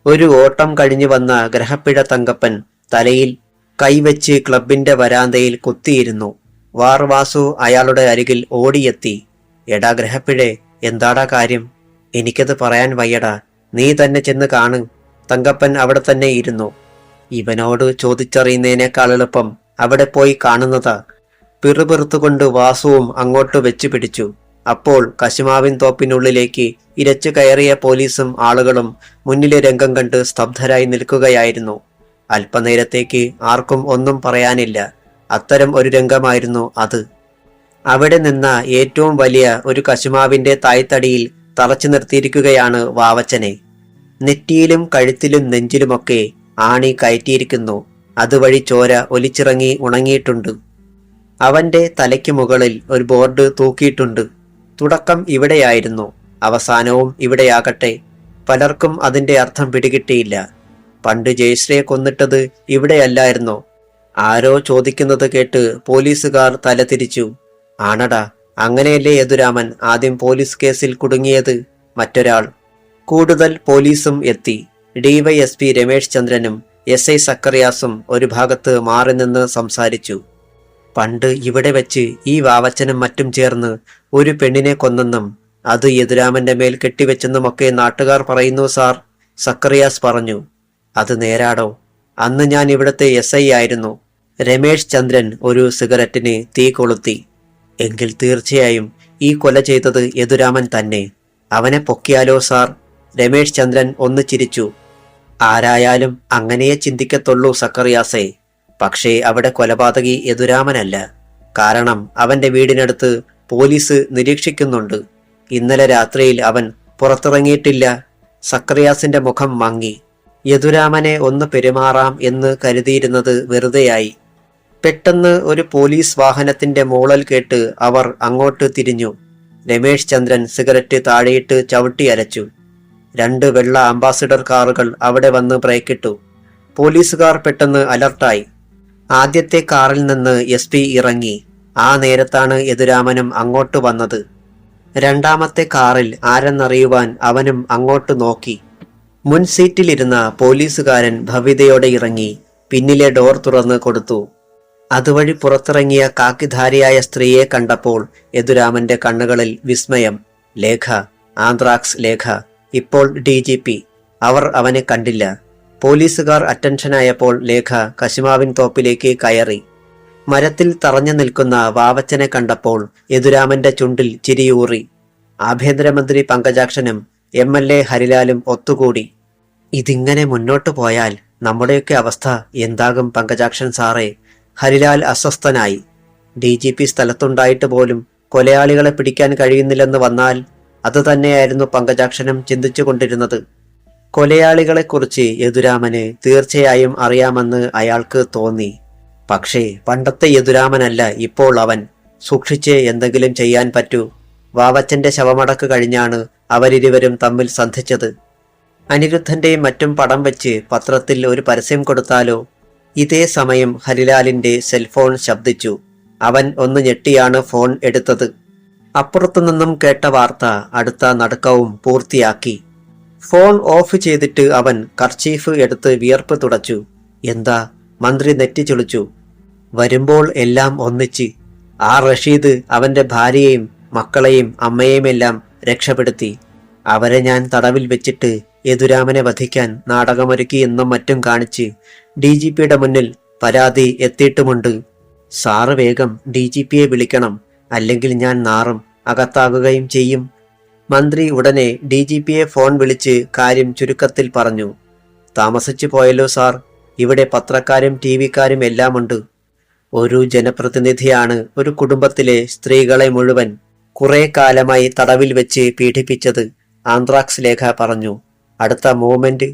ഒരു ഓട്ടം കഴിഞ്ഞു വന്ന ഗ്രഹപ്പിഴ തങ്കപ്പൻ തലയിൽ കൈവച്ച് ക്ലബിന്റെ വരാന്തയിൽ കുത്തിയിരുന്നു. വാർവാസു അയാളുടെ അരികിൽ ഓടിയെത്തി. എടാ ഗ്രഹപ്പിഴേ, എന്താടാ കാര്യം? എനിക്കത് പറയാൻ വയ്യടാ, നീ തന്നെ ചെന്ന് കാണ്. തങ്കപ്പൻ അവിടെ തന്നെ ഇരുന്നു. ഇവനോട് ചോദിച്ചറിയുന്നതിനേക്കാൾ എളുപ്പം അവിടെ പോയി കാണുന്നതാ. പിറുപിറുത്തുകൊണ്ട് വാസുവും അങ്ങോട്ട് വെച്ചു പിടിച്ചു. അപ്പോൾ കശുമാവിൻ തോപ്പിനുള്ളിലേക്ക് ഇരച്ചു കയറിയ പോലീസും ആളുകളും മുന്നിലെ രംഗം കണ്ട് സ്തബ്ധരായി നിൽക്കുകയായിരുന്നു. അല്പനേരത്തേക്ക് ആർക്കും ഒന്നും പറയാനില്ല. അത്തരം ഒരു രംഗമായിരുന്നു അത്. അവിടെ നിന്ന ഏറ്റവും വലിയ ഒരു കശുമാവിന്റെ തായ്തടിയിൽ തറച്ചു നിർത്തിയിരിക്കുകയാണ് വാവച്ചനെ. നെറ്റിയിലും കഴുത്തിലും നെഞ്ചിലുമൊക്കെ ആണി കയറ്റിയിരിക്കുന്നു. അതുവഴി ചോര ഒലിച്ചിറങ്ങി ഉണങ്ങിയിട്ടുണ്ട്. അവന്റെ തലയ്ക്ക് മുകളിൽ ഒരു ബോർഡ് തൂക്കിയിട്ടുണ്ട്. തുടക്കം ഇവിടെയായിരുന്നു, അവസാനവും ഇവിടെയാകട്ടെ. പലർക്കും അതിന്റെ അർത്ഥം പിടികിട്ടിയില്ല. പണ്ട് ജയശ്രീയെ കൊന്നിട്ടത് ഇവിടെയല്ലായിരുന്നോ? ആരോ ചോദിക്കുന്നത് കേട്ട് പോലീസുകാർ തലതിരിച്ചു. ആണടാ, അങ്ങനെയല്ലേ യദുരാമൻ ആദ്യം പോലീസ് കേസിൽ കുടുങ്ങിയത്? മറ്റൊരാൾ. കൂടുതൽ പോലീസും എത്തി. ഡിവൈഎസ്പി രമേശ് ചന്ദ്രനും എസ്.ഐ. സക്കറിയാസും ഒരു ഭാഗത്ത് മാറി നിന്ന് സംസാരിച്ചു. പണ്ട് ഇവിടെ വെച്ച് ഈ വാവച്ചനും മറ്റും ചേർന്ന് ഒരു പെണ്ണിനെ കൊന്നെന്നും അത് യദുരാമന്റെ മേൽ കെട്ടിവെച്ചെന്നുമൊക്കെ നാട്ടുകാർ പറയുന്നു സാർ, സക്കറിയാസ് പറഞ്ഞു. അത് നേരാടോ? അന്ന് ഞാൻ ഇവിടുത്തെ എസ്.ഐ. ആയിരുന്നു. രമേശ് ചന്ദ്രൻ ഒരു സിഗരറ്റിന് തീ കൊളുത്തി. എങ്കിൽ തീർച്ചയായും ഈ കൊല ചെയ്തത് യദുരാമൻ തന്നെ. അവനെ പൊക്കിയാലോ സാർ? രമേശ് ചന്ദ്രൻ ഒന്ന് ചിരിച്ചു. ആരായാലും അങ്ങനെയേ ചിന്തിക്കത്തുള്ളൂ സക്കറിയാസേ. പക്ഷേ അവിടെ കൊലപാതകി യദുരാമനല്ല. കാരണം അവന്റെ വീടിനടുത്ത് പോലീസ് നിരീക്ഷിക്കുന്നുണ്ട്. ഇന്നലെ രാത്രിയിൽ അവൻ പുറത്തിറങ്ങിയിട്ടില്ല. സക്കറിയാസിന്റെ മുഖം മങ്ങി. യദുരാമനെ ഒന്ന് പെരുമാറാം എന്ന് കരുതിയിരുന്നത് വെറുതെയായി. പെട്ടെന്ന് ഒരു പോലീസ് വാഹനത്തിന്റെ മൂളൽ കേട്ട് അവർ അങ്ങോട്ട് തിരിഞ്ഞു. രമേശ് ചന്ദ്രൻ സിഗരറ്റ് താഴെയിട്ട് ചവിട്ടി അരച്ചു. 2 വെള്ള അംബാസിഡർ കാറുകൾ അവിടെ വന്ന് ബ്രേക്കിട്ടു. പോലീസുകാർ പെട്ടെന്ന് അലർട്ടായി. ആദ്യത്തെ കാറിൽ നിന്ന് എസ്.പി. ഇറങ്ങി. ആ നേരത്താണ് യദുരാമനും അങ്ങോട്ട് വന്നത്. രണ്ടാമത്തെ കാറിൽ ആരെന്നറിയുവാൻ അവനും അങ്ങോട്ട് നോക്കി. മുൻ സീറ്റിലിരുന്ന പോലീസുകാരൻ ഭവ്യതയോടെ ഇറങ്ങി പിന്നിലെ ഡോർ തുറന്ന് കൊടുത്തു. അതുവഴി പുറത്തിറങ്ങിയ കാക്കിധാരിയായ സ്ത്രീയെ കണ്ടപ്പോൾ യദുരാമന്റെ കണ്ണുകളിൽ വിസ്മയം. ലേഖ, ആന്ത്രാക്സ് ലേഖ, ഇപ്പോൾ DGP. അവർ അവനെ കണ്ടില്ല. പോലീസുകാർ അറ്റൻഷനായപ്പോൾ ലേഖ കശുമാവിൻ തോപ്പിലേക്ക് കയറി. മരത്തിൽ തറഞ്ഞു നിൽക്കുന്ന വാവച്ചനെ കണ്ടപ്പോൾ യദുരാമന്റെ ചുണ്ടിൽ ചിരിയൂറി. ആഭ്യന്തരമന്ത്രി പങ്കജാക്ഷനും MLA ഹരിലാലും ഒത്തുകൂടി. ഇതിങ്ങനെ മുന്നോട്ടു പോയാൽ നമ്മുടെയൊക്കെ അവസ്ഥ എന്താകും പങ്കജാക്ഷൻ സാറേ? ഹരിലാൽ അസ്വസ്ഥനായി. DGP സ്ഥലത്തുണ്ടായിട്ട് പോലും കൊലയാളികളെ പിടിക്കാൻ കഴിയുന്നില്ലെന്ന് വന്നാൽ അത് തന്നെയായിരുന്നു പങ്കജാക്ഷനും ചിന്തിച്ചു കൊണ്ടിരുന്നത്. കൊലയാളികളെക്കുറിച്ച് യദുരാമന് തീർച്ചയായും അറിയാമെന്ന് അയാൾക്ക് തോന്നി. പക്ഷേ പണ്ടത്തെ യദുരാമനല്ല ഇപ്പോൾ അവൻ. സൂക്ഷിച്ച് എന്തെങ്കിലും ചെയ്യാൻ പറ്റൂ. വാവച്ചന്റെ ശവമടക്ക് കഴിഞ്ഞാണ് അവരിരുവരും തമ്മിൽ സന്ധിച്ചത്. അനിരുദ്ധന്റെയും മറ്റും പടം വെച്ച് പത്രത്തിൽ ഒരു പരസ്യം കൊടുത്താലോ? ഇതേ സമയം ഹരിലാലിന്റെ സെൽഫോൺ ശബ്ദിച്ചു. അവൻ ഒന്ന് ഞെട്ടിയാണ് ഫോൺ എടുത്തത്. അപ്പുറത്തുനിന്നും കേട്ട വാർത്ത അടുത്ത നടുക്കവും പൂർത്തിയാക്കി. ഫോൺ ഓഫ് ചെയ്തിട്ട് അവൻ കർച്ചീഫ് എടുത്ത് വിയർപ്പ് തുടച്ചു. എന്താ? മന്ത്രി നെറ്റി ചുളിച്ചു. വരുമ്പോൾ എല്ലാം ഒന്നിച്ച്. ആ റഷീദ് അവന്റെ ഭാര്യയെയും മക്കളെയും അമ്മയെയുമെല്ലാം രക്ഷപ്പെടുത്തി. അവരെ ഞാൻ തടവിൽ വെച്ചിട്ട് യദുരാമനെ വധിക്കാൻ നാടകമൊരുക്കി എന്നും മറ്റും കാണിച്ച് DGPയുടെ മുന്നിൽ പരാതി എത്തിയിട്ടുമുണ്ട്. സാറ് വേഗം DGPയെ വിളിക്കണം, അല്ലെങ്കിൽ ഞാൻ നാറും, അകത്താകുകയും ചെയ്യും. മന്ത്രി ഉടനെ DGPയെ ഫോൺ വിളിച്ച് കാര്യം ചുരുക്കത്തിൽ പറഞ്ഞു. താമസിച്ചു പോയല്ലോ സാർ, ഇവിടെ പത്രക്കാരും TV-ക്കാരും എല്ലാമുണ്ട്. ഒരു ജനപ്രതിനിധിയാണ് ഒരു കുടുംബത്തിലെ സ്ത്രീകളെ മുഴുവൻ കുറെ കാലമായി തടവിൽ വെച്ച് പീഡിപ്പിച്ചത്. ആന്ത്രാക്സ് ലേഖ പറഞ്ഞു. അടുത്ത മൂവ്മെന്റ്?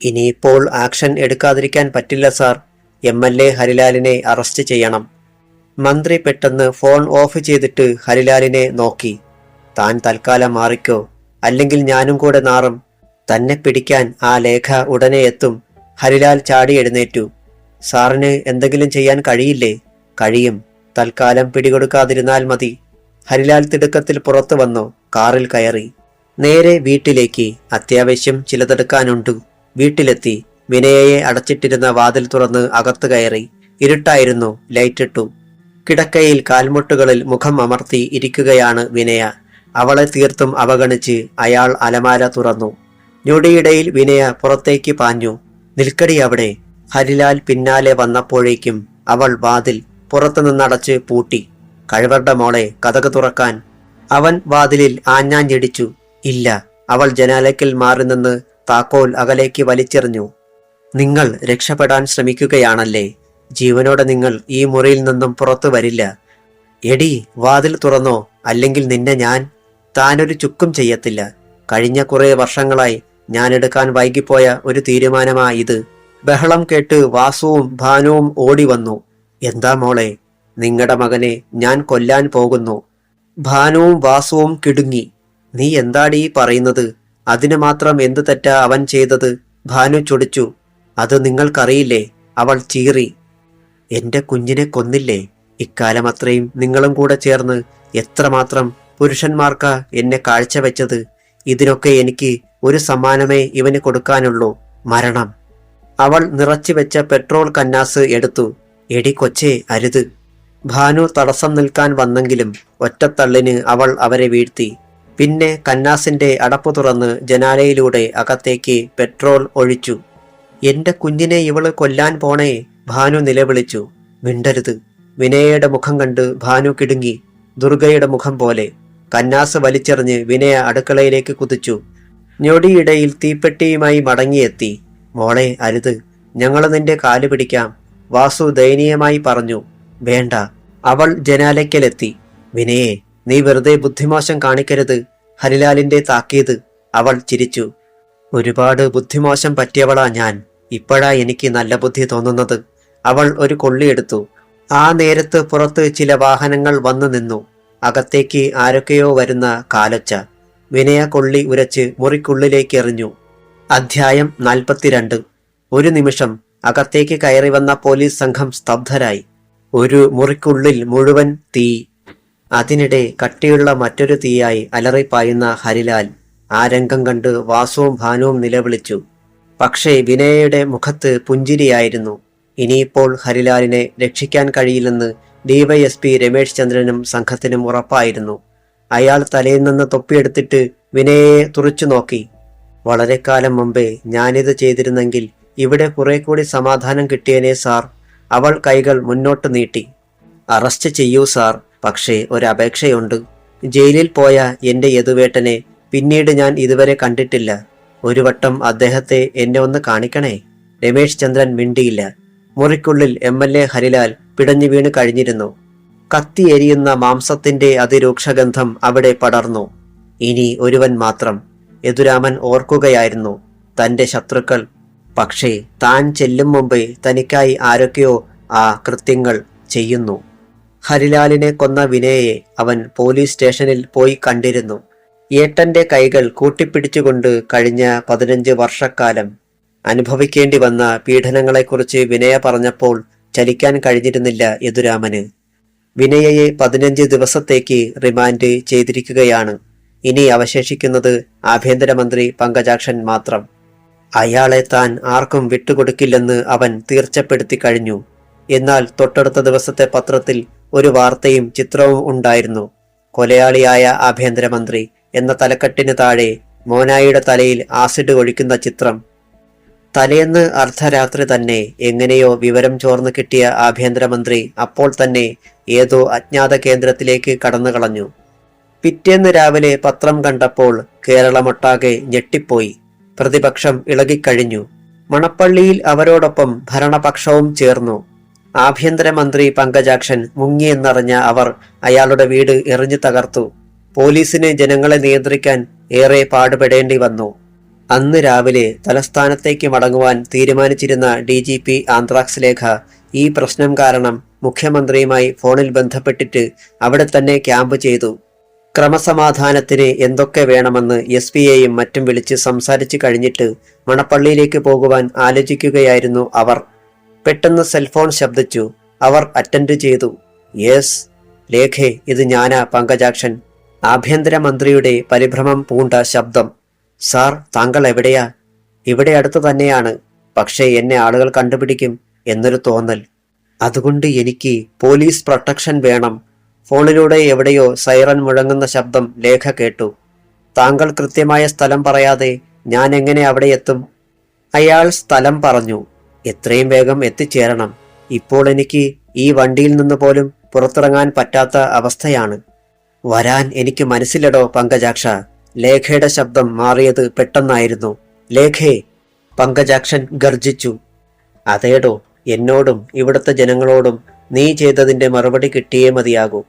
ഇനിയിപ്പോൾ ആക്ഷൻ എടുക്കാതിരിക്കാൻ പറ്റില്ല സാർ. MLA ഹരിലാലിനെ അറസ്റ്റ് ചെയ്യണം. മന്ത്രി പെട്ടെന്ന് ഫോൺ ഓഫ് ചെയ്തിട്ട് ഹരിലാലിനെ നോക്കി. താൻ തൽക്കാലം മാറിക്കോ, അല്ലെങ്കിൽ ഞാനും കൂടെ നാറും. തന്നെ പിടിക്കാൻ ആ ലേഖ ഉടനെ എത്തും. ഹരിലാൽ ചാടി എഴുന്നേറ്റു. സാറിന് എന്തെങ്കിലും ചെയ്യാൻ കഴിയില്ലേ? കഴിയും, തൽക്കാലം പിടികൊടുക്കാതിരുന്നാൽ മതി. ഹരിലാൽ തിടുക്കത്തിൽ പുറത്തു വന്നു. കാറിൽ കയറി നേരെ വീട്ടിലേക്ക്. അത്യാവശ്യം ചിലതെടുക്കാനുണ്ട്. വീട്ടിലെത്തി. വിനയയെ അടച്ചിട്ടിരുന്ന വാതിൽ തുറന്ന് അകത്ത് കയറി. ഇരുട്ടായിരുന്നു. ലൈറ്റിട്ടു. കിടക്കയിൽ കാൽമുട്ടുകളിൽ മുഖം അമർത്തി ഇരിക്കുകയാണ് വിനയ. അവളെ തീർത്തും അവഗണിച്ച് അയാൾ അലമാര തുറന്നു. ഞൊടിയിടയിൽ വിനയ പുറത്തേക്ക് പാഞ്ഞു. നിൽക്കടി അവിടെ. ഹരിലാൽ പിന്നാലെ വന്നപ്പോഴേക്കും അവൾ വാതിൽ പുറത്തുനിന്നടച്ച് പൂട്ടി. കഴിവരുടെ മോളെ, കതക് തുറക്കാൻ. അവൻ വാതിലിൽ ആഞ്ഞാഞ്ഞിടിച്ചു. ഇല്ല. അവൾ ജനാലയ്ക്കൽ മാറി നിന്ന് താക്കോൽ അകലേക്ക് വലിച്ചെറിഞ്ഞു. നിങ്ങൾ രക്ഷപ്പെടാൻ ശ്രമിക്കുകയാണല്ലേ? ജീവനോടെ നിങ്ങൾ ഈ മുറിയിൽ നിന്നും പുറത്തു വരില്ല. എടി, വാതിൽ തുറന്നോ, അല്ലെങ്കിൽ നിന്നെ ഞാൻ. താനൊരു ചുക്കും ചെയ്യത്തില്ല. കഴിഞ്ഞ കുറെ വർഷങ്ങളായി ഞാൻ എടുക്കാൻ വൈകിപ്പോയ ഒരു തീരുമാനമായി ഇത്. ബഹളം കേട്ട് വാസുവും ഭാനുവും ഓടി വന്നു. എന്താ മോളെ? നിങ്ങളുടെ മകനെ ഞാൻ കൊല്ലാൻ പോകുന്നു. ഭാനുവും വാസുവും കിടുങ്ങി. നീ എന്താടീ പറയുന്നത്? അതിന് മാത്രം എന്ത് തെറ്റാ അവൻ ചെയ്തത്? ഭാനു ചൊടിച്ചു. അത് നിങ്ങൾക്കറിയില്ലേ? അവൾ ചീറി. എന്റെ കുഞ്ഞിനെ കൊന്നില്ലേ? ഇക്കാലം അത്രയും നിങ്ങളും കൂടെ ചേർന്ന് എത്രമാത്രം പുരുഷന്മാർക്കാ എന്നെ കാഴ്ചവെച്ചത്. ഇതിനൊക്കെ എനിക്ക് ഒരു സമ്മാനമേ ഇവന് കൊടുക്കാനുള്ളൂ, മരണം. അവൾ നിറച്ചു വെച്ച പെട്രോൾ കന്നാസ് എടുത്തു. എടി കൊച്ചേ, അരുത്. ഭാനു തടസ്സം നിൽക്കാൻ വന്നെങ്കിലും ഒറ്റത്തള്ളിന് അവൾ അവരെ വീഴ്ത്തി. പിന്നെ കന്നാസിന്റെ അടപ്പു തുറന്ന് ജനാലയിലൂടെ അകത്തേക്ക് പെട്രോൾ ഒഴിച്ചു. എന്റെ കുഞ്ഞിനെ ഇവള് കൊല്ലാൻ പോണേ, ഭാനു നിലവിളിച്ചു. മിണ്ടരുത്. വിനയയുടെ മുഖം കണ്ട് ഭാനു കിടുങ്ങി. ദുർഗയുടെ മുഖം പോലെ. കന്നാസ് വലിച്ചെറിഞ്ഞ് വിനയ അടുക്കളയിലേക്ക് കുതിച്ചു. ഞൊടിയിടയിൽ തീപ്പെട്ടിയുമായി മടങ്ങിയെത്തി. മോളെ, അരുത്. ഞങ്ങള് നിന്റെ കാല് പിടിക്കാം, വാസു ദയനീയമായി പറഞ്ഞു. വേണ്ട. അവൾ ജനാലയ്ക്കലെത്തി. വിനയെ, നീ വെറുതെ ബുദ്ധിമോശം കാണിക്കരുത്. ഹരിലാലിന്റെ താക്കീത്. അവൾ ചിരിച്ചു. ഒരുപാട് ബുദ്ധിമോശം പറ്റിയവളാ ഞാൻ. ഇപ്പോഴാ എനിക്ക് നല്ല ബുദ്ധി തോന്നുന്നത്. അവൾ ഒരു കൊള്ളിയെടുത്തു. ആ നേരത്ത് പുറത്ത് ചില വാഹനങ്ങൾ വന്നു നിന്നു. അകത്തേക്ക് ആരൊക്കെയോ വരുന്ന കാലൊച്ച. വിനയ കൊള്ളി ഉരച്ച് മുറിക്കുള്ളിലേക്ക് എറിഞ്ഞു. അധ്യായം 42. ഒരു നിമിഷം അകത്തേക്ക് കയറി വന്ന പോലീസ് സംഘം സ്തബ്ധരായി. ഒരു മുറിക്കുള്ളിൽ മുഴുവൻ തീ. അതിനിടെ കട്ടിയുള്ള മറ്റൊരു തീയായി അലറിപ്പായുന്ന ഹരിലാൽ. ആ രംഗം കണ്ട് വാസുവും ഭാനുവും നിലവിളിച്ചു. പക്ഷേ വിനയയുടെ മുഖത്ത് പുഞ്ചിരിയായിരുന്നു. ഇനിയിപ്പോൾ ഹരിലാലിനെ രക്ഷിക്കാൻ കഴിയില്ലെന്ന് DYSP രമേശ് ചന്ദ്രനും സംഘത്തിനും ഉറപ്പായിരുന്നു. അയാൾ തലയിൽ നിന്ന് തൊപ്പിയെടുത്തിട്ട് വിനയയെ തുറച്ചു നോക്കി. വളരെ കാലം മുമ്പേ ഞാനിത് ചെയ്തിരുന്നെങ്കിൽ ഇവിടെ കുറെ കൂടി സമാധാനം കിട്ടിയേനെ സാർ. അവൾ കൈകൾ മുന്നോട്ട് നീട്ടി. അറസ്റ്റ് ചെയ്യൂ സാർ, പക്ഷേ ഒരപേക്ഷയുണ്ട്. ജയിലിൽ പോയ എന്റെ യദുവേട്ടനെ പിന്നീട് ഞാൻ ഇതുവരെ കണ്ടിട്ടില്ല. ഒരു വട്ടം അദ്ദേഹത്തെ എന്നെ ഒന്ന് കാണിക്കണേ. രമേശ് ചന്ദ്രൻ മിണ്ടിയില്ല. മുറിക്കുള്ളിൽ MLA ഹരിലാൽ പിടഞ്ഞു വീണ് കഴിഞ്ഞിരുന്നു. കത്തിയെരിയുന്ന മാംസത്തിന്റെ അതിരൂക്ഷഗന്ധം അവിടെ പടർന്നു. ഇനി ഒരുവൻ മാത്രം. യദുരാമൻ ഓർക്കുകയായിരുന്നു. തൻ്റെ ശത്രുക്കൾ. പക്ഷേ താൻ ചെല്ലും മുമ്പ് തനിക്കായി ആരൊക്കെയോ ആ കൃത്യങ്ങൾ ചെയ്യുന്നു. ഹരിലാലിനെ കൊന്ന വിനയയെ അവൻ പോലീസ് സ്റ്റേഷനിൽ പോയി കണ്ടിരുന്നു. ഏട്ടന്റെ കൈകൾ കൂട്ടിപ്പിടിച്ചുകൊണ്ട് കഴിഞ്ഞ 15 വർഷക്കാലം അനുഭവിക്കേണ്ടി വന്ന പീഡനങ്ങളെക്കുറിച്ച് വിനയ പറഞ്ഞപ്പോൾ ചലിക്കാൻ കഴിഞ്ഞിരുന്നില്ല യദുരാമന്. വിനയയെ 15 ദിവസത്തേക്ക് റിമാൻഡ് ചെയ്തിരിക്കുകയാണ്. ഇനി അവശേഷിക്കുന്നത് ആഭ്യന്തരമന്ത്രി പങ്കജാക്ഷൻ മാത്രം. അയാളെ താൻ ആർക്കും വിട്ടുകൊടുക്കില്ലെന്ന് അവൻ തീർച്ചപ്പെടുത്തി കഴിഞ്ഞു. എന്നാൽ തൊട്ടടുത്ത ദിവസത്തെ പത്രത്തിൽ ഒരു വാർത്തയും ചിത്രവും ഉണ്ടായിരുന്നു. കൊലയാളിയായ ആഭ്യന്തരമന്ത്രി എന്ന തലക്കെട്ടിന് താഴെ മോനായിയുടെ തലയിൽ ആസിഡ് ഒഴിക്കുന്ന ചിത്രം. തലേന്ന് അർദ്ധരാത്രി തന്നെ എങ്ങനെയോ വിവരം ചോർന്നു കിട്ടിയ ആഭ്യന്തരമന്ത്രി അപ്പോൾ തന്നെ ഏതോ അജ്ഞാത കേന്ദ്രത്തിലേക്ക് കടന്നു കളഞ്ഞു. പിറ്റേന്ന് രാവിലെ പത്രം കണ്ടപ്പോൾ കേരളമൊട്ടാകെ ഞെട്ടിപ്പോയി. പ്രതിപക്ഷം ഇളകിക്കഴിഞ്ഞു. മണപ്പള്ളിയിൽ അവരോടൊപ്പം ഭരണപക്ഷവും ചേർന്നു. ആഭ്യന്തരമന്ത്രി പങ്കജാക്ഷൻ മുങ്ങിയെന്നറിഞ്ഞ അവർ അയാളുടെ വീട് എറിഞ്ഞു തകർത്തു. പോലീസിന് ജനങ്ങളെ നിയന്ത്രിക്കാൻ ഏറെ പാടുപെടേണ്ടി വന്നു. അന്ന് രാവിലെ തലസ്ഥാനത്തേക്ക് മടങ്ങുവാൻ തീരുമാനിച്ചിരുന്ന DGP ആന്ത്രാക്സ് ലേഖ ഈ പ്രശ്നം കാരണം മുഖ്യമന്ത്രിയുമായി ഫോണിൽ ബന്ധപ്പെട്ടിട്ട് അവിടെ തന്നെ ക്യാമ്പ് ചെയ്തു. ക്രമസമാധാനത്തിന് എന്തൊക്കെ വേണമെന്ന് SP-യെയും മറ്റും വിളിച്ച് സംസാരിച്ചു കഴിഞ്ഞിട്ട് മണപ്പള്ളിയിലേക്ക് പോകുവാൻ ആലോചിക്കുകയായിരുന്നു അവർ. പെട്ടെന്ന് സെൽഫോൺ ശബ്ദിച്ചു. അവർ അറ്റൻഡ് ചെയ്തു. യെസ് ലേഖേ, ഇത് ഞാനാ പങ്കജാക്ഷൻ. ആഭ്യന്തരമന്ത്രിയുടെ പരിഭ്രമം പൂണ്ട ശബ്ദം. സാർ, താങ്കൾ എവിടെയാ? ഇവിടെ അടുത്ത് തന്നെയാണ്. പക്ഷേ എന്നെ ആളുകൾ കണ്ടുപിടിക്കും എന്നൊരു തോന്നൽ. അതുകൊണ്ട് എനിക്ക് പോലീസ് പ്രൊട്ടക്ഷൻ വേണം. ഫോണിലൂടെ എവിടെയോ സൈറൻ മുഴങ്ങുന്ന ശബ്ദം ലേഖ കേട്ടു. താങ്കൾ കൃത്യമായ സ്ഥലം പറയാതെ ഞാൻ എങ്ങനെ അവിടെ എത്തും? അയാൾ സ്ഥലം പറഞ്ഞു. എത്രയും വേഗം എത്തിച്ചേരണം. ഇപ്പോൾ എനിക്ക് ഈ വണ്ടിയിൽ നിന്ന് പോലും പുറത്തിറങ്ങാൻ പറ്റാത്ത അവസ്ഥയാണ്. വരാൻ എനിക്ക് മനസ്സിലടോ പങ്കജാക്ഷ. ലേഖയുടെ ശബ്ദം മാറിയത് പെട്ടെന്നായിരുന്നു. ലേഖേ, പങ്കജാക്ഷൻ ഗർജിച്ചു. അതേടോ, എന്നോടും ഇവിടുത്തെ ജനങ്ങളോടും നീ ചെയ്തതിന്റെ മറുപടി കിട്ടിയേ മതിയാകൂ.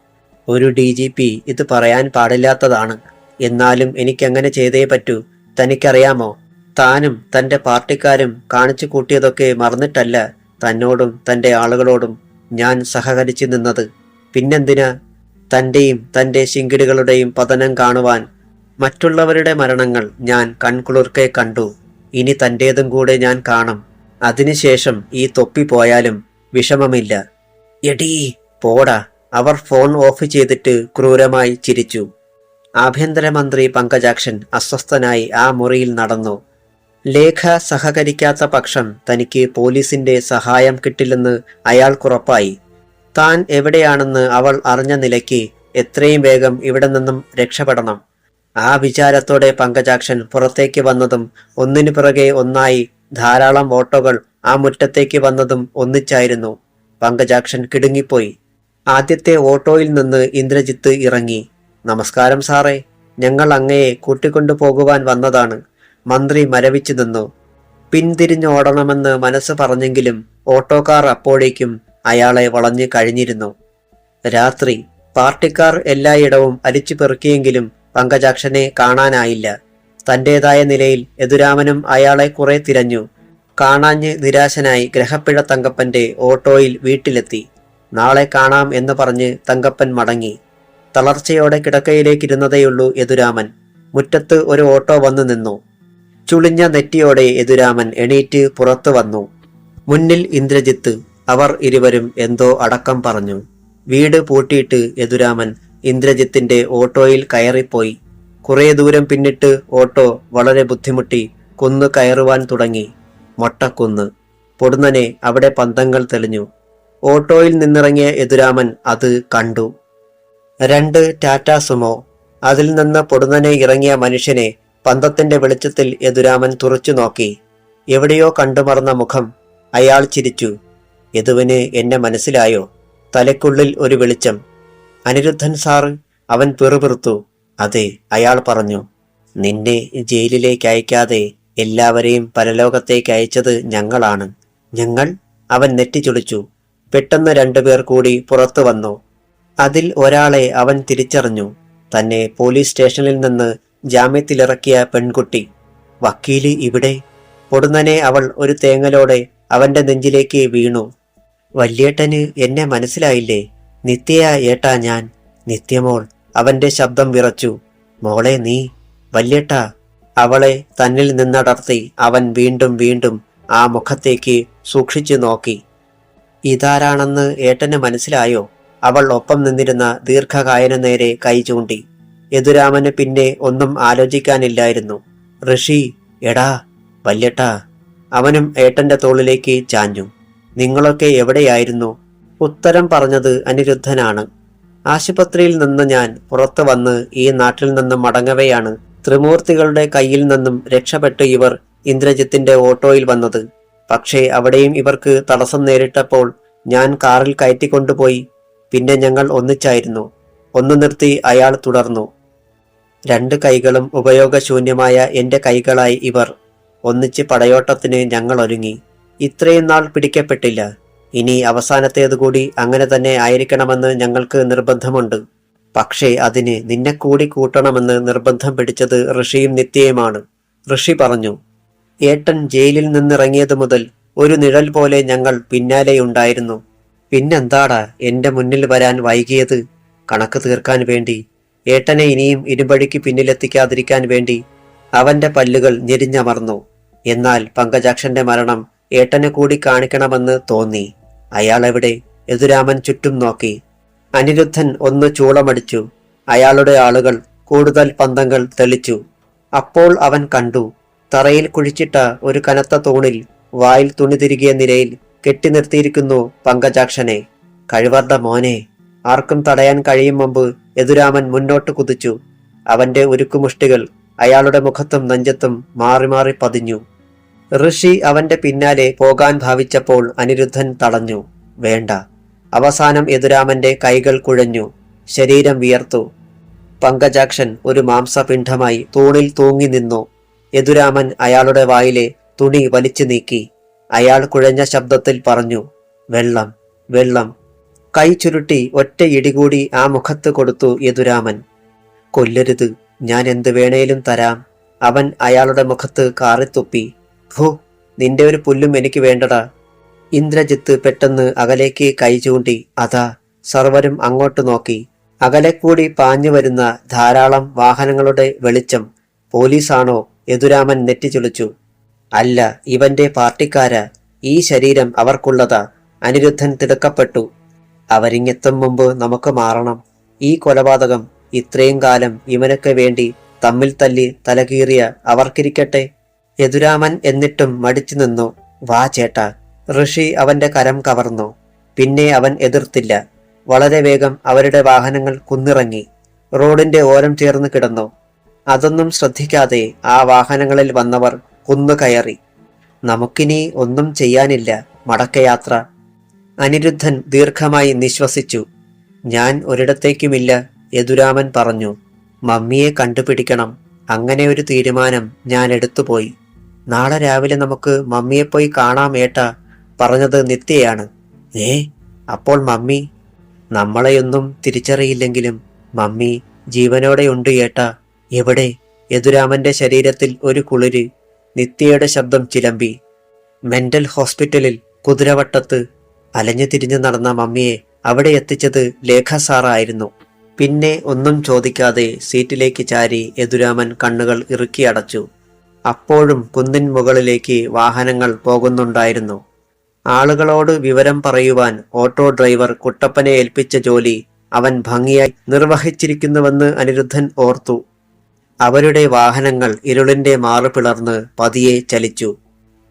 ഒരു DGP ഇത് പറയാൻ പാടില്ലാത്തതാണ്. എന്നാലും എനിക്കങ്ങനെ ചെയ്തേ പറ്റൂ. തനിക്കറിയാമോ, താനും തന്റെ പാർട്ടിക്കാരും കാണിച്ചു കൂട്ടിയതൊക്കെ മറന്നിട്ടല്ല തന്നോടും തന്റെ ആളുകളോടും ഞാൻ സഹകരിച്ചു നിന്നത്. പിന്നെന്തിനാ? തന്റെയും തന്റെ ശിങ്കിടികളുടെയും പതനം കാണുവാൻ. മറ്റുള്ളവരുടെ മരണങ്ങൾ ഞാൻ കൺകുളിർക്കെ കണ്ടു. ഇനി തന്റേതും കൂടെ ഞാൻ കാണും. അതിനുശേഷം ഈ തൊപ്പി പോയാലും വിഷമമില്ല. എടീ പോടാ. അവർ ഫോൺ ഓഫ് ചെയ്തിട്ട് ക്രൂരമായി ചിരിച്ചു. ആഭ്യന്തരമന്ത്രി പങ്കജാക്ഷൻ അസ്വസ്ഥനായി ആ മുറിയിൽ നടന്നു. ലേഖ സഹകരിക്കാത്ത പക്ഷം തനിക്ക് പോലീസിന്റെ സഹായം കിട്ടില്ലെന്ന് അയാൾക്കുറപ്പായി. താൻ എവിടെയാണെന്ന് അവൾ അറിഞ്ഞ നിലയ്ക്ക് എത്രയും വേഗം ഇവിടെ നിന്നും രക്ഷപ്പെടണം. ആ വിചാരത്തോടെ പങ്കജാക്ഷൻ പുറത്തേക്ക് വന്നതും ഒന്നിനു പിറകെ ഒന്നായി ധാരാളം ഓട്ടോകൾ ആ മുറ്റത്തേക്ക് വന്നതും ഒന്നിച്ചായിരുന്നു. പങ്കജാക്ഷൻ കിടുങ്ങിപ്പോയി. ആദ്യത്തെ ഓട്ടോയിൽ നിന്ന് ഇന്ദ്രജിത്ത് ഇറങ്ങി. നമസ്കാരം സാറേ, ഞങ്ങൾ അങ്ങയെ കൂട്ടിക്കൊണ്ടു പോകുവാൻ വന്നതാണ്. മന്ത്രി മരവിച്ചു നിന്നു. പിന്തിരിഞ്ഞോടണമെന്ന് മനസ്സ് പറഞ്ഞെങ്കിലും ഓട്ടോക്കാർ അപ്പോഴേക്കും അയാളെ വളഞ്ഞു കഴിഞ്ഞിരുന്നു. രാത്രി. പാർട്ടിക്കാർ എല്ലായിടവും അരിച്ചു പെറുക്കിയെങ്കിലും പങ്കജാക്ഷനെ കാണാനായില്ല. തന്റേതായ നിലയിൽ യദുരാമനും അയാളെ കുറെ തിരഞ്ഞു. കാണാഞ്ഞ് നിരാശനായി ഗ്രഹപ്പിഴ തങ്കപ്പന്റെ ഓട്ടോയിൽ വീട്ടിലെത്തി. നാളെ കാണാം എന്ന് പറഞ്ഞ് തങ്കപ്പൻ മടങ്ങി. തളർച്ചയോടെ കിടക്കയിലേക്കിരുന്നതേയുള്ളൂ യദുരാമൻ. മുറ്റത്ത് ഒരു ഓട്ടോ വന്നു നിന്നു. ചുളിഞ്ഞ നെറ്റിയോടെ യദുരാമൻ എണീറ്റ് പുറത്തു വന്നു. മുന്നിൽ ഇന്ദ്രജിത്ത്. അവർ ഇരുവരും എന്തോ അടക്കം പറഞ്ഞു. വീട് പൂട്ടിയിട്ട് യദുരാമൻ ഇന്ദ്രജിത്തിന്റെ ഓട്ടോയിൽ കയറിപ്പോയി. കുറെ ദൂരം പിന്നിട്ട് ഓട്ടോ വളരെ ബുദ്ധിമുട്ടി കുന്ന് കയറുവാൻ തുടങ്ങി. മൊട്ടക്കുന്ന്. പൊടുന്നനെ അവിടെ പന്തങ്ങൾ തെളിഞ്ഞു. ഓട്ടോയിൽ നിന്നിറങ്ങിയ യദുരാമൻ അത് കണ്ടു. 2 ടാറ്റാ സുമോ. അതിൽ നിന്ന് പൊടുന്നനെ ഇറങ്ങിയ മനുഷ്യനെ പന്തത്തിന്റെ വെളിച്ചത്തിൽ യദുരാമൻ തുറച്ചു നോക്കി. എവിടെയോ കണ്ടുമറന്ന മുഖം. അയാൾ ചിരിച്ചു. യദുവിന് എന്നെ മനസ്സിലായോ? തലയ്ക്കുള്ളിൽ ഒരു വെളിച്ചം. അനിരുദ്ധൻ സാറ്? അവൻ പിറുപിറുത്തു. അതെ, അയാൾ പറഞ്ഞു. നിന്നെ ജയിലിലേക്ക് അയക്കാതെ എല്ലാവരെയും പരലോകത്തേക്ക് അയച്ചത് ഞങ്ങളാണ്. ഞങ്ങൾ? അവൻ നെറ്റിച്ചുളിച്ചു. പെട്ടെന്ന് 2 പേർ കൂടി പുറത്തു വന്നു. അതിൽ ഒരാളെ അവൻ തിരിച്ചറിഞ്ഞു. തന്നെ പോലീസ് സ്റ്റേഷനിൽ നിന്ന് ജാമ്യത്തിലിറക്കിയ പെൺകുട്ടി. വക്കീല് ഇവിടെ? പൊടുന്നനെ അവൾ ഒരു തേങ്ങലോടെ അവന്റെ നെഞ്ചിലേക്ക് വീണു. വല്യേട്ടന് എന്നെ മനസ്സിലായില്ലേ? നിത്യയാ ഏട്ടാ ഞാൻ, നിത്യമോൾ. അവന്റെ ശബ്ദം വിറച്ചു. മോളെ നീ? വല്യേട്ടാ. അവളെ തന്നിൽ നിന്നടർത്തി അവൻ വീണ്ടും വീണ്ടും ആ മുഖത്തേക്ക് സൂക്ഷിച്ചു നോക്കി. ഇതാരാണെന്ന് ഏട്ടന് മനസ്സിലായോ? അവൾ ഒപ്പം നിന്നിരുന്ന ദീർഘകായന നേരെ കൈ ചൂണ്ടി. യദുരാമന് പിന്നെ ഒന്നും ആലോചിക്കാനില്ലായിരുന്നു. ഋഷി, എടാ വല്യേട്ടാ. അവനും ഏട്ടന്റെ തോളിലേക്ക് ചാഞ്ഞു. നിങ്ങളൊക്കെ എവിടെയായിരുന്നു? ഉത്തരം പറഞ്ഞത് അനിരുദ്ധനാണ്. ആശുപത്രിയിൽ നിന്ന് ഞാൻ പുറത്തു വന്ന് ഈ നാട്ടിൽ നിന്നും മടങ്ങവെയാണ് ത്രിമൂർത്തികളുടെ കയ്യിൽ നിന്നും രക്ഷപ്പെട്ട് ഇവർ ഇന്ദ്രജിത്തിന്റെ ഓട്ടോയിൽ വന്നത്. പക്ഷേ അവിടെയും ഇവർക്ക് തടസ്സം നേരിട്ടപ്പോൾ ഞാൻ കാറിൽ കയറ്റിക്കൊണ്ടുപോയി. പിന്നെ ഞങ്ങൾ ഒന്നിച്ചായിരുന്നു. ഒന്ന് നിർത്തി അയാൾ തുടർന്നു. 2 കൈകളും ഉപയോഗശൂന്യമായ എന്റെ കൈകളായി ഇവർ. ഒന്നിച്ച് പടയോട്ടത്തിന് ഞങ്ങൾ ഒരുങ്ങി. ഇത്രയും നാൾ പിടിക്കപ്പെട്ടില്ല. ഇനി അവസാനത്തേതുകൂടി അങ്ങനെ തന്നെ ആയിരിക്കണമെന്ന് ഞങ്ങൾക്ക് നിർബന്ധമുണ്ട്. പക്ഷേ അതിന് നിന്നെ കൂടി കൂട്ടണമെന്ന് നിർബന്ധം പിടിച്ചത് ഋഷിയും നിത്യയുമാണ്. ഋഷി പറഞ്ഞു. ഏട്ടൻ ജയിലിൽ നിന്നിറങ്ങിയത് മുതൽ ഒരു നിഴൽ പോലെ ഞങ്ങൾ പിന്നാലെയുണ്ടായിരുന്നു. പിന്നെന്താടാ എന്റെ മുന്നിൽ വരാൻ വൈകിയത്? കണക്ക് തീർക്കാൻ വേണ്ടി. ഏട്ടനെ ഇനിയും ഇരുമ്പഴിക്ക് പിന്നിലെത്തിക്കാതിരിക്കാൻ വേണ്ടി. അവന്റെ പല്ലുകൾ ഞെരിഞ്ഞമർന്നു. എന്നാൽ പങ്കജാക്ഷന്റെ മരണം ഏട്ടനെ കൂടി കാണിക്കണമെന്ന് തോന്നി. അയാളെവിടെ? യദുരാമൻ ചുറ്റും നോക്കി. അനിരുദ്ധൻ ഒന്ന് ചൂളമടിച്ചു. അയാളുടെ ആളുകൾ കൂടുതൽ പന്തങ്ങൾ തെളിച്ചു. അപ്പോൾ അവൻ കണ്ടു, തറയിൽ കുഴിച്ചിട്ട ഒരു കനത്ത തൂണിൽ വായിൽ തുണി തിരികിയ നിലയിൽ കെട്ടി നിർത്തിയിരിക്കുന്നു പങ്കജാക്ഷനെ. കഴിവറുടെ മോനെ. ആർക്കും തടയാൻ കഴിയും മുമ്പ് യദുരാമൻ മുന്നോട്ട് കുതിച്ചു. അവന്റെ ഉരുക്കുമുഷ്ടികൾ അയാളുടെ മുഖത്തും നെഞ്ചത്തും മാറി മാറി പതിഞ്ഞു. ഋഷി അവന്റെ പിന്നാലെ പോകാൻ ഭാവിച്ചപ്പോൾ അനിരുദ്ധൻ തടഞ്ഞു. വേണ്ട. അവസാനം യദുരാമന്റെ കൈകൾ കുഴഞ്ഞു. ശരീരം വിയർത്തു. പങ്കജാക്ഷൻ ഒരു മാംസപിണ്ഡമായി തൂണിൽ തൂങ്ങി നിന്നു. യദുരാമൻ അയാളുടെ വായിലെ തുണി വലിച്ചു നീക്കി. അയാൾ കുഴഞ്ഞ ശബ്ദത്തിൽ പറഞ്ഞു, വെള്ളം, വെള്ളം. കൈ ചുരുട്ടി ഒറ്റ ഇടികൂടി ആ മുഖത്ത് കൊടുത്തു യദുരാമൻ. കൊല്ലരുത്, ഞാൻ എന്ത് വേണേലും തരാം. അവൻ അയാളുടെ മുഖത്ത് കാറിത്തുപ്പി. ഹോ, നിന്റെ ഒരു പുല്ലും എനിക്ക് വേണ്ടടാ. ഇന്ദ്രജിത്ത് പെട്ടെന്ന് അകലേക്ക് കൈ ചൂണ്ടി. അതാ സർവരും അങ്ങോട്ട് നോക്കി. അകലെ കൂടി പാഞ്ഞു വരുന്ന ധാരാളം വാഹനങ്ങളുടെ വെളിച്ചം. പോലീസാണോ? യദുരാമൻ നെറ്റിച്ചുളിച്ചു. അല്ല, ഇവന്റെ പാർട്ടിക്കാരാ. ഈ ശരീരം അവർക്കുള്ളതാ. അനിരുദ്ധൻ തിടുക്കപ്പെട്ടു. അവരിങ്ങെത്തും മുമ്പ് നമുക്ക് മാറണം. ഈ കൊലപാതകം ഇത്രയും കാലം ഇവനൊക്കെ വേണ്ടി തമ്മിൽ തല്ലി തലകീറിയ അവർക്കിരിക്കട്ടെ. യദുരാമൻ എന്നിട്ടും മടിച്ചു നിന്നു. വാ ചേട്ടാ. ഋഷി അവന്റെ കരം കവർന്നു. പിന്നെ അവൻ എതിർത്തില്ല. വളരെ വേഗം അവരുടെ വാഹനങ്ങൾ കുന്നിറങ്ങി റോഡിന്റെ ഓരം ചേർന്ന് കിടന്നു. അതൊന്നും ശ്രദ്ധിക്കാതെ ആ വാഹനങ്ങളിൽ വന്നവർ കുന്നു കയറി. നമുക്കിനി ഒന്നും ചെയ്യാനില്ല. മടക്കയാത്ര. അനിരുദ്ധൻ ദീർഘമായി നിശ്വസിച്ചു. ഞാൻ ഒരിടത്തേക്കുമില്ല, യദുരാമൻ പറഞ്ഞു. മമ്മിയെ കണ്ടുപിടിക്കണം. അങ്ങനെ ഒരു തീരുമാനം ഞാൻ എടുത്തുപോയി. നാളെ രാവിലെ നമുക്ക് മമ്മിയെപ്പോയി കാണാം ഏട്ടാ. പറഞ്ഞത് നിത്യയാണ്. അപ്പോൾ മമ്മി? നമ്മളെയൊന്നും തിരിച്ചറിയില്ലെങ്കിലും മമ്മി ജീവനോടെയുണ്ട് ഏട്ടാ. എവിടെ? യദുരാമന്റെ ശരീരത്തിൽ ഒരു കുളിര്. നിത്യയുടെ ശബ്ദം ചിലമ്പി. മെന്റൽ ഹോസ്പിറ്റലിൽ, കുതിരവട്ടത്ത്. അലഞ്ഞു തിരിഞ്ഞു നടന്ന മമ്മിയെ അവിടെ എത്തിച്ചത് ലേഖ സാറായിരുന്നു. പിന്നെ ഒന്നും ചോദിക്കാതെ സീറ്റിലേക്ക് ചാരി യദുരാമൻ കണ്ണുകൾ ഇറുക്കി അടച്ചു. അപ്പോഴും കുന്നിൻ മുകളിലേക്ക് വാഹനങ്ങൾ പോകുന്നുണ്ടായിരുന്നു. ആളുകളോട് വിവരം പറയുവാൻ ഓട്ടോ ഡ്രൈവർ കുട്ടപ്പനെ ഏൽപ്പിച്ച ജോലി അവൻ ഭംഗിയായി നിർവഹിച്ചിരിക്കുന്നുവെന്ന് അനിരുദ്ധൻ ഓർത്തു. അവരുടെ വാഹനങ്ങൾ ഇരുളിന്റെ മാറു പിളർന്ന് പതിയെ ചലിച്ചു.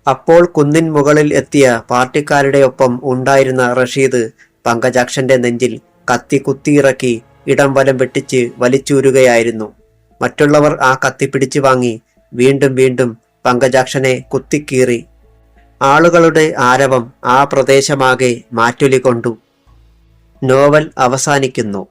അപ്പോൾ കുന്നിൻ മുകളിൽ എത്തിയ പാർട്ടിക്കാരുടെ ഒപ്പം ഉണ്ടായിരുന്ന റഷീദ് പങ്കജാക്ഷന്റെ നെഞ്ചിൽ കത്തി കുത്തിയിറക്കി ഇടം വലം വെട്ടിച്ച് വലിച്ചൂരുകയായിരുന്നു. മറ്റുള്ളവർ ആ കത്തി പിടിച്ചു വാങ്ങി വീണ്ടും വീണ്ടും പങ്കജാക്ഷനെ കുത്തിക്കീറി. ആളുകളുടെ ആരവം ആ പ്രദേശമാകെ മാറ്റൊലി കൊണ്ടു. നോവൽ അവസാനിക്കുന്നു.